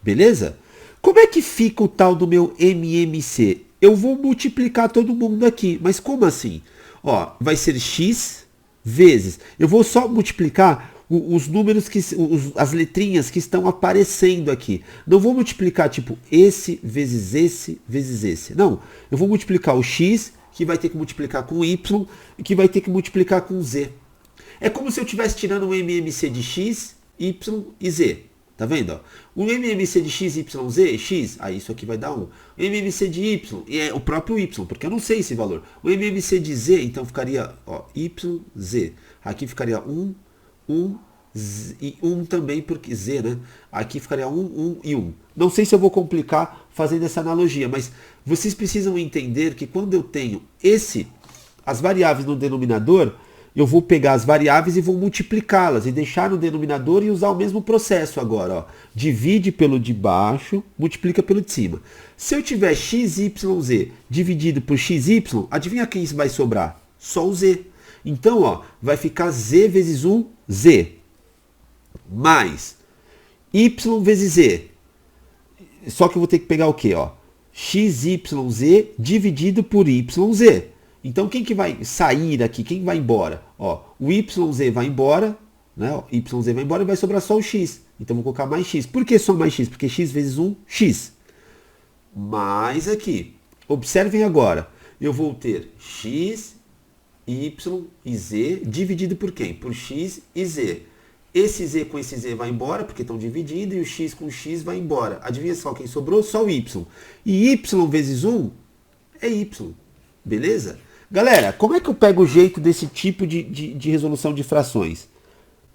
Beleza? Como é que fica o tal do meu MMC? Eu vou multiplicar todo mundo aqui, mas como assim? Ó, vai ser x vezes. Eu vou só multiplicar os números, as letrinhas que estão aparecendo aqui. Não vou multiplicar tipo esse vezes esse vezes esse. Não, eu vou multiplicar o x, que vai ter que multiplicar com y, e que vai ter que multiplicar com z. É como se eu estivesse tirando o MMC de x, y e z. Tá vendo? Ó? O MMC de x, y, z, x, aí isso aqui vai dar 1. O MMC de y, e é o próprio y, porque eu não sei esse valor. O MMC de z, então ficaria ó, y, z. Aqui ficaria 1, 1 e 1 também, porque z, né? Aqui ficaria 1, 1 e 1. Não sei se eu vou complicar fazendo essa analogia, mas vocês precisam entender que quando eu tenho as variáveis no denominador, eu vou pegar as variáveis e vou multiplicá-las e deixar no denominador e usar o mesmo processo agora. Ó. Divide pelo de baixo, multiplica pelo de cima. Se eu tiver xyz dividido por xy, adivinha quem vai sobrar? Só o z. Então, ó, vai ficar z vezes 1, z. Mais y vezes z. Só que eu vou ter que pegar o quê? Ó? Xyz dividido por yz. Então, quem que vai sair daqui? Quem vai embora? Ó, o YZ vai embora, né? O YZ vai embora e vai sobrar só o X. Então, vou colocar mais X. Por que só mais X? Porque X vezes 1, X. Mais aqui. Observem agora. Eu vou ter X, Y e Z dividido por quem? Por X e Z. Esse Z com esse Z vai embora, porque estão dividindo, e o X com X vai embora. Adivinha só quem sobrou? Só o Y. E Y vezes 1 é Y. Beleza? Galera, como é que eu pego o jeito desse tipo de resolução de frações?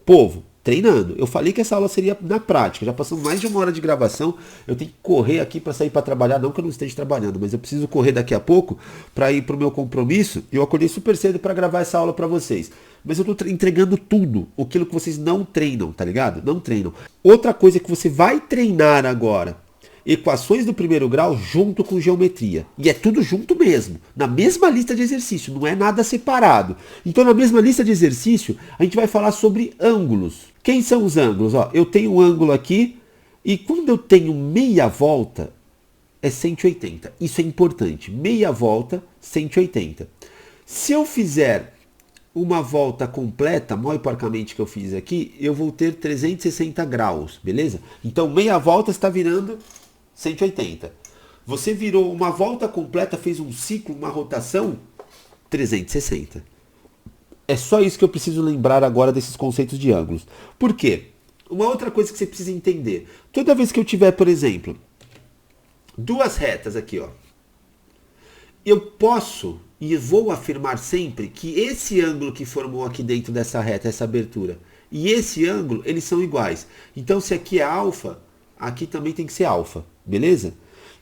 Povo, treinando. Eu falei que essa aula seria na prática. Já passamos mais de 1 hora de gravação. Eu tenho que correr aqui para sair para trabalhar. Não que eu não esteja trabalhando, mas eu preciso correr daqui a pouco para ir para o meu compromisso. Eu acordei super cedo para gravar essa aula para vocês. Mas eu estou entregando tudo. Aquilo que vocês não treinam, tá ligado? Não treinam. Outra coisa que você vai treinar agora. Equações do primeiro grau junto com geometria. E é tudo junto mesmo. Na mesma lista de exercício. Não é nada separado. Então, na mesma lista de exercício, a gente vai falar sobre ângulos. Quem são os ângulos? Ó, eu tenho um ângulo aqui. E quando eu tenho meia volta, é 180. Isso é importante. Meia volta, 180. Se eu fizer uma volta completa, mal e porcamente que eu fiz aqui, eu vou ter 360 graus. Beleza? Então, meia volta está virando 180. Você virou uma volta completa, fez um ciclo, uma rotação, 360. É só isso que eu preciso lembrar agora desses conceitos de ângulos. Por quê? Uma outra coisa que você precisa entender. Toda vez que eu tiver, por exemplo, duas retas aqui, ó, eu posso e vou afirmar sempre que esse ângulo que formou aqui dentro dessa reta, essa abertura, e esse ângulo, eles são iguais. Então, se aqui é alfa, aqui também tem que ser alfa. Beleza?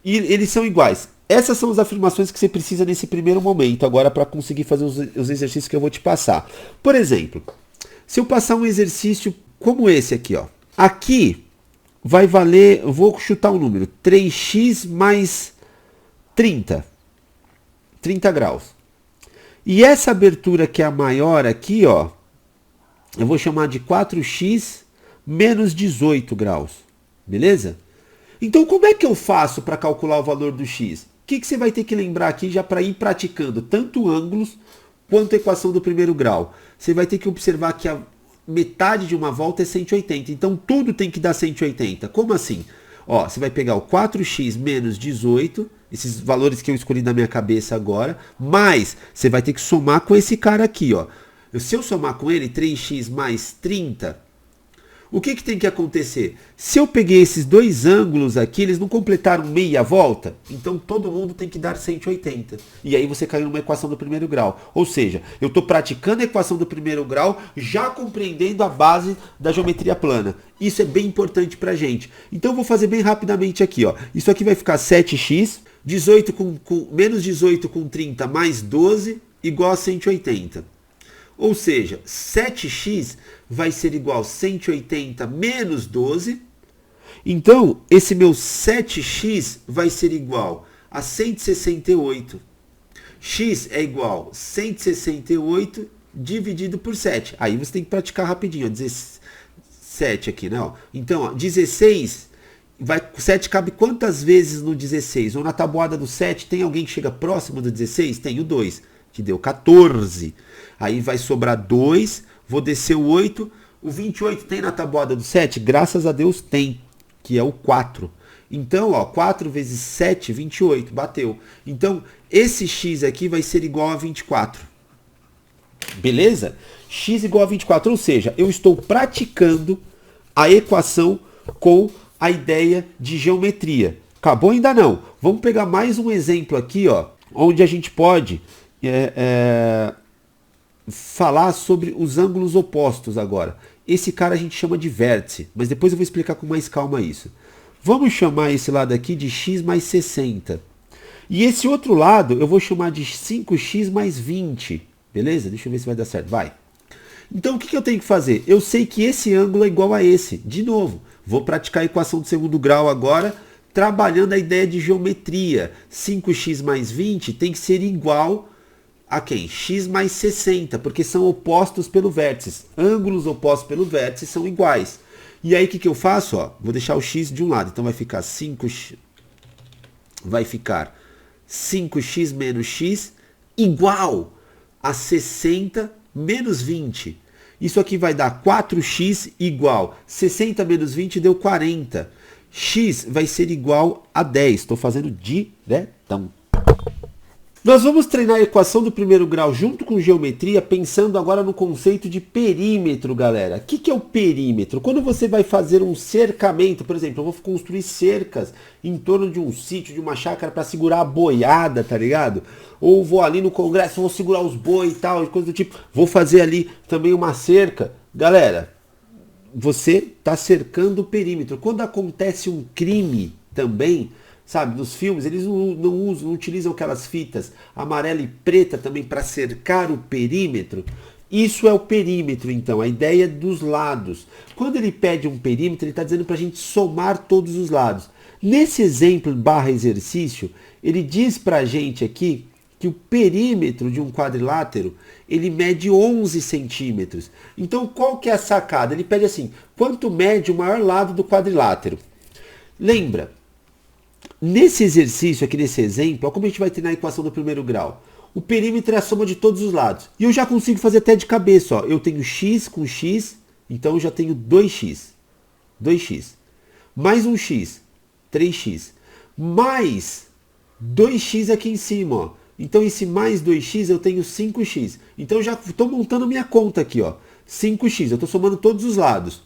E eles são iguais. Essas são as afirmações que você precisa nesse primeiro momento, agora para conseguir fazer os exercícios que eu vou te passar. Por exemplo, se eu passar um exercício como esse aqui, ó. Aqui vai valer, eu vou chutar um número, 3x mais 30. 30 graus. E essa abertura que é a maior aqui, ó, eu vou chamar de 4x menos 18 graus. Beleza? Então, como é que eu faço para calcular o valor do x? O que você vai ter que lembrar aqui já para ir praticando tanto ângulos quanto a equação do primeiro grau? Você vai ter que observar que a metade de uma volta é 180. Então, tudo tem que dar 180. Como assim? Ó, você vai pegar o 4x menos 18, esses valores que eu escolhi na minha cabeça agora, mas você vai ter que somar com esse cara aqui, ó. Se eu somar com ele 3x mais 30... O que tem que acontecer? Se eu peguei esses dois ângulos aqui, eles não completaram meia volta, então todo mundo tem que dar 180. E aí você caiu numa equação do primeiro grau. Ou seja, eu estou praticando a equação do primeiro grau, já compreendendo a base da geometria plana. Isso é bem importante pra gente. Então eu vou fazer bem rapidamente aqui, ó. Isso aqui vai ficar 7x, 18 menos 18 com 30 mais 12 igual a 180. Ou seja, 7x vai ser igual a 180 menos 12. Então, esse meu 7x vai ser igual a 168. X é igual a 168 dividido por 7. Aí você tem que praticar rapidinho, ó, 17 aqui, né? Ó. Então, ó, 16, 7 cabe quantas vezes no 16? Ou na tabuada do 7, tem alguém que chega próximo do 16? Tem o 2, que deu 14. Aí vai sobrar 2, vou descer o 8. O 28 tem na tabuada do 7? Graças a Deus tem, que é o 4. Então, ó, 4 vezes 7, 28, bateu. Então, esse x aqui vai ser igual a 24. Beleza? X igual a 24, ou seja, eu estou praticando a equação com a ideia de geometria. Acabou ainda não. Vamos pegar mais um exemplo aqui, ó, onde a gente pode falar sobre os ângulos opostos agora. Esse cara a gente chama de vértice, mas depois eu vou explicar com mais calma isso. Vamos chamar esse lado aqui de x mais 60. E esse outro lado eu vou chamar de 5x mais 20. Beleza? Deixa eu ver se vai dar certo. Vai. Então o que eu tenho que fazer? Eu sei que esse ângulo é igual a esse. De novo, vou praticar a equação do segundo grau agora, trabalhando a ideia de geometria. 5x mais 20 tem que ser igual a quem? X mais 60, porque são opostos pelo vértice. Ângulos opostos pelo vértice são iguais. E aí o que eu faço? Ó, vou deixar o x de um lado, então vai ficar 5x, vai ficar 5x menos x igual a 60 menos 20. Isso aqui vai dar 4x igual 60 menos 20 deu 40. X vai ser igual a 10. Estou fazendo diretão. Nós vamos treinar a equação do primeiro grau junto com geometria, pensando agora no conceito de perímetro, galera. O que é o perímetro? Quando você vai fazer um cercamento, por exemplo, eu vou construir cercas em torno de um sítio, de uma chácara para segurar a boiada, tá ligado? Ou vou ali no congresso, vou segurar os boi e tal, coisa do tipo. Vou fazer ali também uma cerca. Galera, você está cercando o perímetro. Quando acontece um crime também, sabe, nos filmes, eles não utilizam aquelas fitas amarela e preta também para cercar o perímetro. Isso é o perímetro, então, a ideia dos lados. Quando ele pede um perímetro, ele está dizendo para a gente somar todos os lados. Nesse exemplo / exercício, ele diz para a gente aqui que o perímetro de um quadrilátero, ele mede 11 centímetros. Então, qual que é a sacada? Ele pede assim, quanto mede o maior lado do quadrilátero? Lembra, nesse exercício aqui, nesse exemplo, olha como a gente vai treinar a equação do primeiro grau. O perímetro é a soma de todos os lados. E eu já consigo fazer até de cabeça. Ó. Eu tenho x com x, então eu já tenho 2x. 2x. Mais um x, 3x. Mais 2x aqui em cima. Ó. Então esse mais 2x eu tenho 5x. Então eu já estou montando minha conta aqui. Ó. 5x, eu estou somando todos os lados.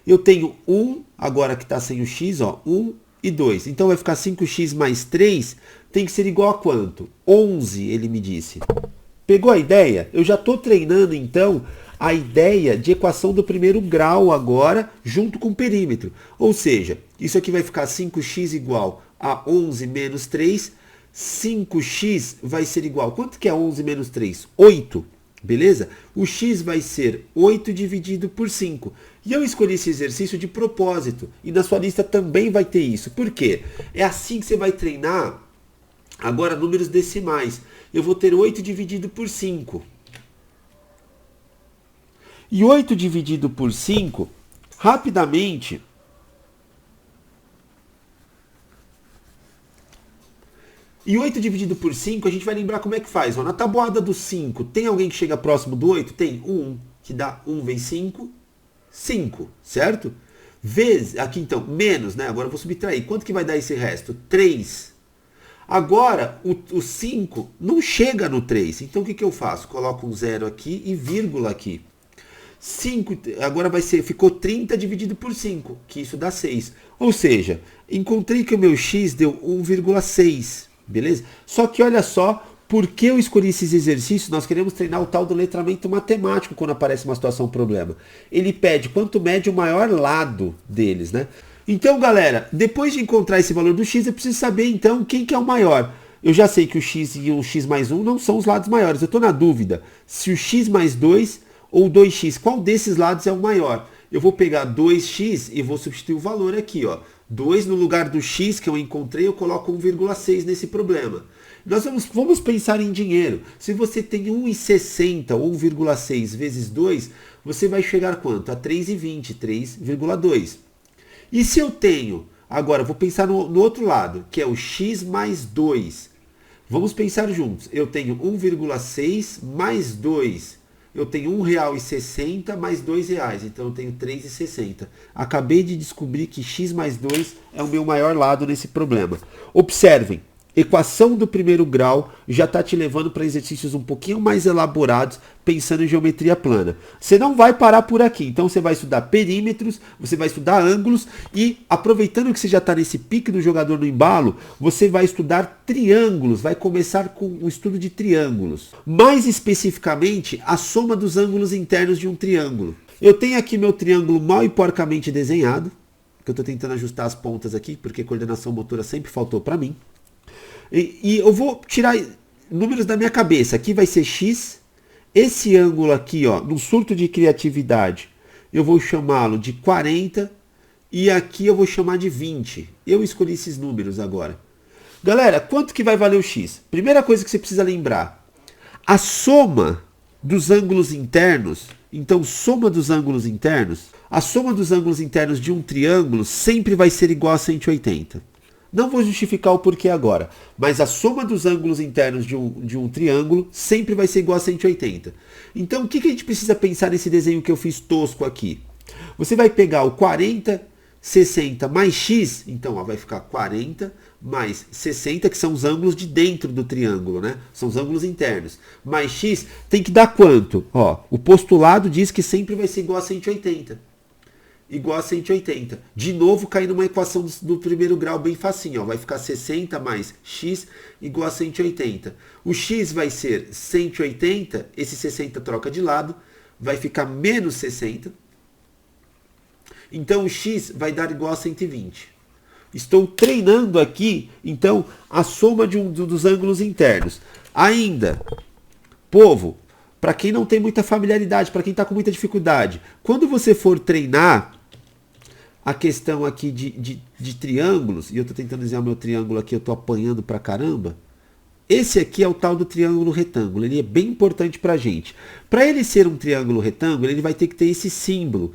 Eu tenho 1, agora que está sem o x, ó, 1 e 2. Então vai ficar 5x mais 3, tem que ser igual a quanto? 11, ele me disse. Pegou a ideia? Eu já estou treinando, então, a ideia de equação do primeiro grau agora, junto com o perímetro. Ou seja, isso aqui vai ficar 5x igual a 11 menos 3. 5x vai ser igual... Quanto que é 11 menos 3? 8. Beleza? O x vai ser 8 dividido por 5. E eu escolhi esse exercício de propósito. E na sua lista também vai ter isso. Por quê? É assim que você vai treinar agora números decimais. Eu vou ter 8 dividido por 5. E 8 dividido por 5, rapidamente... E 8 dividido por 5, a gente vai lembrar como é que faz. Ó, na tabuada do 5, tem alguém que chega próximo do 8? Tem 1, que dá 1 vezes 5, 5, certo? Vezes, aqui então, menos, né? Agora eu vou subtrair. Quanto que vai dar esse resto? 3. Agora, o 5 não chega no 3. Então o que eu faço? Coloco um zero aqui e vírgula aqui. 5, agora ficou 30 dividido por 5, que isso dá 6. Ou seja, encontrei que o meu x deu 1,6, beleza? Só que olha só, por que eu escolhi esses exercícios? Nós queremos treinar o tal do letramento matemático quando aparece uma situação problema. Ele pede quanto mede o maior lado deles, né? Então, galera, depois de encontrar esse valor do x, eu preciso saber então quem que é o maior. Eu já sei que o x e o x mais 1 não são os lados maiores. Eu estou na dúvida se o x mais 2 ou 2x, qual desses lados é o maior? Eu vou pegar 2x e vou substituir o valor aqui, ó. 2 no lugar do x que eu encontrei, eu coloco 1,6 nesse problema. Nós vamos pensar em dinheiro. Se você tem 1,60 ou 1,6 vezes 2, você vai chegar a quanto? A 3,20, 3,2. E se eu tenho, agora vou pensar no outro lado, que é o x mais 2. Vamos pensar juntos. Eu tenho 1,6 mais 2. Eu tenho R$1,60 mais R$2, então eu tenho R$3,60. Acabei de descobrir que x mais 2 é o meu maior lado nesse problema. Observem, equação do primeiro grau já está te levando para exercícios um pouquinho mais elaborados, pensando em geometria plana. Você não vai parar por aqui, então você vai estudar perímetros, você vai estudar ângulos e, aproveitando que você já está nesse pique do jogador no embalo, você vai estudar triângulos, vai começar com o estudo de triângulos. Mais especificamente, a soma dos ângulos internos de um triângulo. Eu tenho aqui meu triângulo mal e porcamente desenhado, que eu estou tentando ajustar as pontas aqui, porque coordenação motora sempre faltou para mim. E eu vou tirar números da minha cabeça. Aqui vai ser x. Esse ângulo aqui, ó, no surto de criatividade, eu vou chamá-lo de 40. E aqui eu vou chamar de 20. Eu escolhi esses números agora. Galera, quanto que vai valer o x? Primeira coisa que você precisa lembrar. A soma dos ângulos internos. Então, soma dos ângulos internos. A soma dos ângulos internos de um triângulo sempre vai ser igual a 180. Não vou justificar o porquê agora, mas a soma dos ângulos internos de um triângulo sempre vai ser igual a 180. Então, o que a gente precisa pensar nesse desenho que eu fiz tosco aqui? Você vai pegar o 40, 60 mais x, então ó, vai ficar 40 mais 60, que são os ângulos de dentro do triângulo, né? São os ângulos internos. Mais x tem que dar quanto? Ó, o postulado diz que sempre vai ser igual a 180. Igual a 180. De novo, cair numa equação do primeiro grau bem facinho. Ó. Vai ficar 60 mais x igual a 180. O x vai ser 180, esse 60 troca de lado, vai ficar menos 60. Então, o x vai dar igual a 120. Estou treinando aqui, então, a soma dos ângulos internos. Ainda, povo, para quem não tem muita familiaridade, para quem está com muita dificuldade, quando você for treinar a questão aqui de triângulos, e eu estou tentando desenhar o meu triângulo aqui, eu estou apanhando pra caramba, esse aqui é o tal do triângulo retângulo, ele é bem importante para a gente. Para ele ser um triângulo retângulo, ele vai ter que ter esse símbolo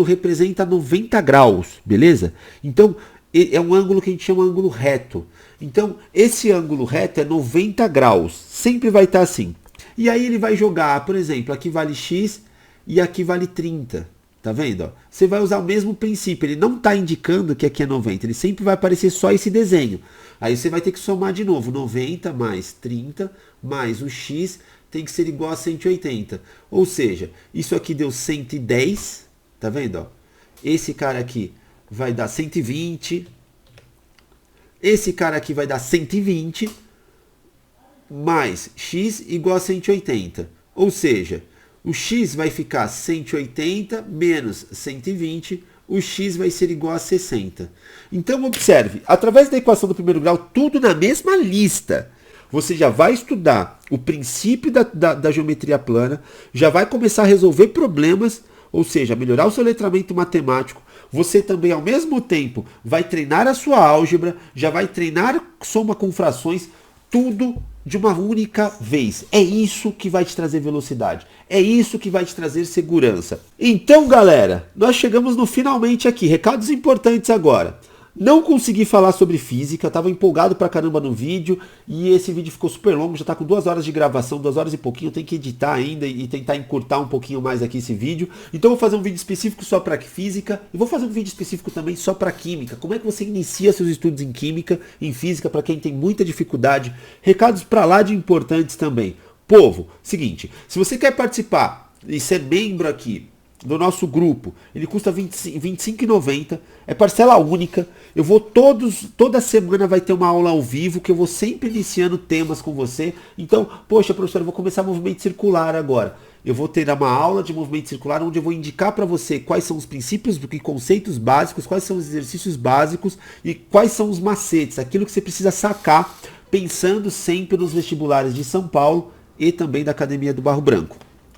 representa 90 graus, beleza? Então, é um ângulo que a gente chama de ângulo reto. Então, esse ângulo reto é 90 graus, sempre vai estar assim. E aí ele vai jogar, por exemplo, aqui vale x e aqui vale 30. Tá vendo? Ó? Você vai usar o mesmo princípio. Ele não está indicando que aqui é 90. Ele sempre vai aparecer só esse desenho. Aí você vai ter que somar de novo. 90 mais 30 mais o x tem que ser igual a 180. Ou seja, isso aqui deu 110. Tá vendo? Ó? Esse cara aqui vai dar 120. Esse cara aqui vai dar 120. Mais x igual a 180. Ou seja, o x vai ficar 180 menos 120, o x vai ser igual a 60. Então, observe, através da equação do primeiro grau, tudo na mesma lista. Você já vai estudar o princípio da geometria plana, já vai começar a resolver problemas, ou seja, melhorar o seu letramento matemático. Você também, ao mesmo tempo, vai treinar a sua álgebra, já vai treinar soma com frações, tudo de uma única vez. É isso que vai te trazer velocidade. É isso que vai te trazer segurança. Então, galera, nós chegamos no finalmente aqui. Recados importantes agora. Não consegui falar sobre física, estava empolgado pra caramba no vídeo e esse vídeo ficou super longo, já está com 2 horas de gravação, 2 horas e pouquinho, eu tenho que editar ainda e tentar encurtar um pouquinho mais aqui esse vídeo. Então eu vou fazer um vídeo específico só para física e vou fazer um vídeo específico também só para química. Como é que você inicia seus estudos em química, em física, para quem tem muita dificuldade. Recados para lá de importantes também. Povo, seguinte, se você quer participar e ser membro aqui do nosso grupo, ele custa R$ 25,90, é parcela única. Eu vou toda semana vai ter uma aula ao vivo, que eu vou sempre iniciando temas com você. Então, poxa, professor, eu vou começar movimento circular agora. Eu vou ter uma aula de movimento circular onde eu vou indicar para você quais são os princípios e conceitos básicos, quais são os exercícios básicos e quais são os macetes, aquilo que você precisa sacar, pensando sempre nos vestibulares de São Paulo e também da Academia do Barro Branco.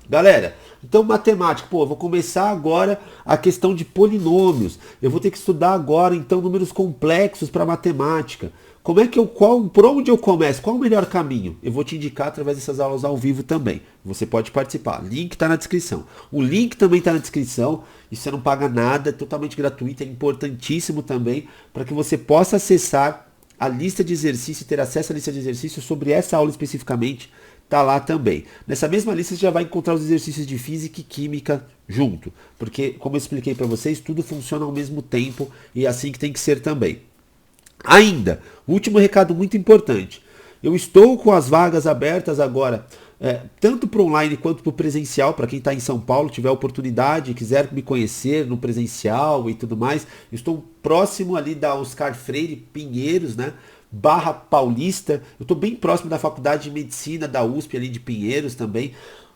Galera, então matemática, eu vou começar agora a questão de polinômios. Eu vou ter que estudar agora então números complexos para matemática. Como é que por onde eu começo? Qual o melhor caminho? Eu vou te indicar através dessas aulas ao vivo também. Você pode participar. Link está na descrição. O link também está na descrição. E você não paga nada, é totalmente gratuito, é importantíssimo também para que você possa acessar a lista de exercícios e ter acesso à lista de exercícios sobre essa aula especificamente. Tá lá também. Nessa mesma lista você já vai encontrar os exercícios de física e química junto, porque como eu expliquei para vocês, tudo funciona ao mesmo tempo e é assim que tem que ser também. Ainda, último recado muito importante. Eu estou com as vagas abertas agora, tanto para online quanto para o presencial, para quem está em São Paulo, tiver oportunidade, quiser me conhecer no presencial e tudo mais. Eu estou próximo ali da Oscar Freire Pinheiros, né? Barra Paulista, eu estou bem próximo da Faculdade de Medicina da USP ali de Pinheiros também,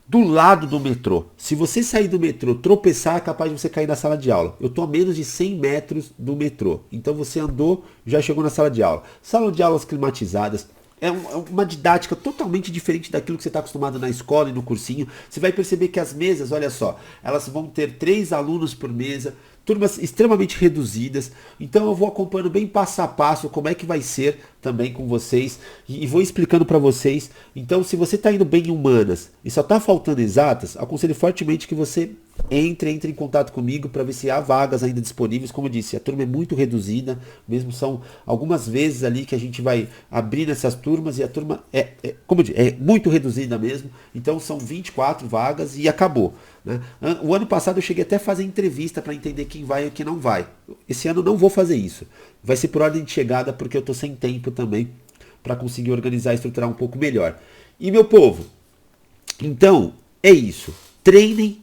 do lado do metrô. Se você sair do metrô, tropeçar, é capaz de você cair na sala de aula. Eu estou a menos de 100 metros do metrô, então você andou, já chegou na sala de aula. Sala de aulas climatizadas, é uma didática totalmente diferente daquilo que você está acostumado na escola e no cursinho. Você vai perceber que as mesas, olha só, elas vão ter 3 alunos por mesa, turmas extremamente reduzidas. Então eu vou acompanhando bem passo a passo como é que vai ser também com vocês e vou explicando para vocês. Então, se você está indo bem em humanas e só está faltando exatas, aconselho fortemente que você entre em contato comigo para ver se há vagas ainda disponíveis. Como eu disse, a turma é muito reduzida, mesmo são algumas vezes ali que a gente vai abrir nessas turmas e a turma como eu disse, é muito reduzida mesmo. Então são 24 vagas e acabou, né? O ano passado eu cheguei até a fazer entrevista para entender quem vai e quem não vai. Esse ano não vou fazer isso. Vai ser por ordem de chegada porque eu estou sem tempo também para conseguir organizar e estruturar um pouco melhor. E meu povo, então é isso. Treinem,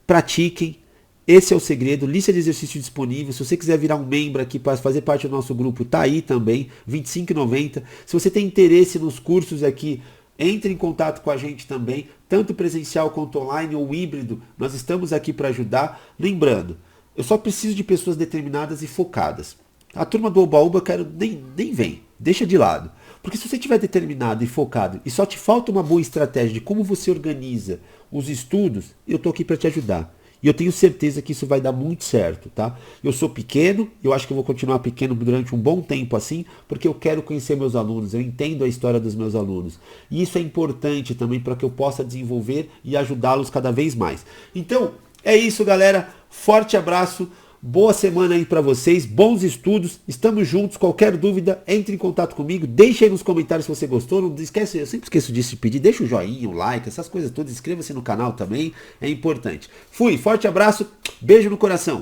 pratiquem, esse é o segredo. Lista de exercício disponível. Se você quiser virar um membro aqui para fazer parte do nosso grupo, tá aí também, R$ 25,90. Se você tem interesse nos cursos aqui, entre em contato com a gente também, tanto presencial quanto online ou híbrido, nós estamos aqui para ajudar. Lembrando, eu só preciso de pessoas determinadas e focadas. A turma do Oba-Oba eu quero nem vem, deixa de lado. Porque se você estiver determinado e focado e só te falta uma boa estratégia de como você organiza os estudos, eu estou aqui para te ajudar. E eu tenho certeza que isso vai dar muito certo, tá? Eu sou pequeno, eu acho que eu vou continuar pequeno durante um bom tempo assim, porque eu quero conhecer meus alunos, eu entendo a história dos meus alunos. E isso é importante também para que eu possa desenvolver e ajudá-los cada vez mais. Então, é isso, galera. Forte abraço. Boa semana aí para vocês, bons estudos, estamos juntos, qualquer dúvida, entre em contato comigo, deixe aí nos comentários se você gostou, não esquece, eu sempre esqueço disso de pedir, deixa o joinha, o like, essas coisas todas, inscreva-se no canal também, é importante. Fui, forte abraço, beijo no coração.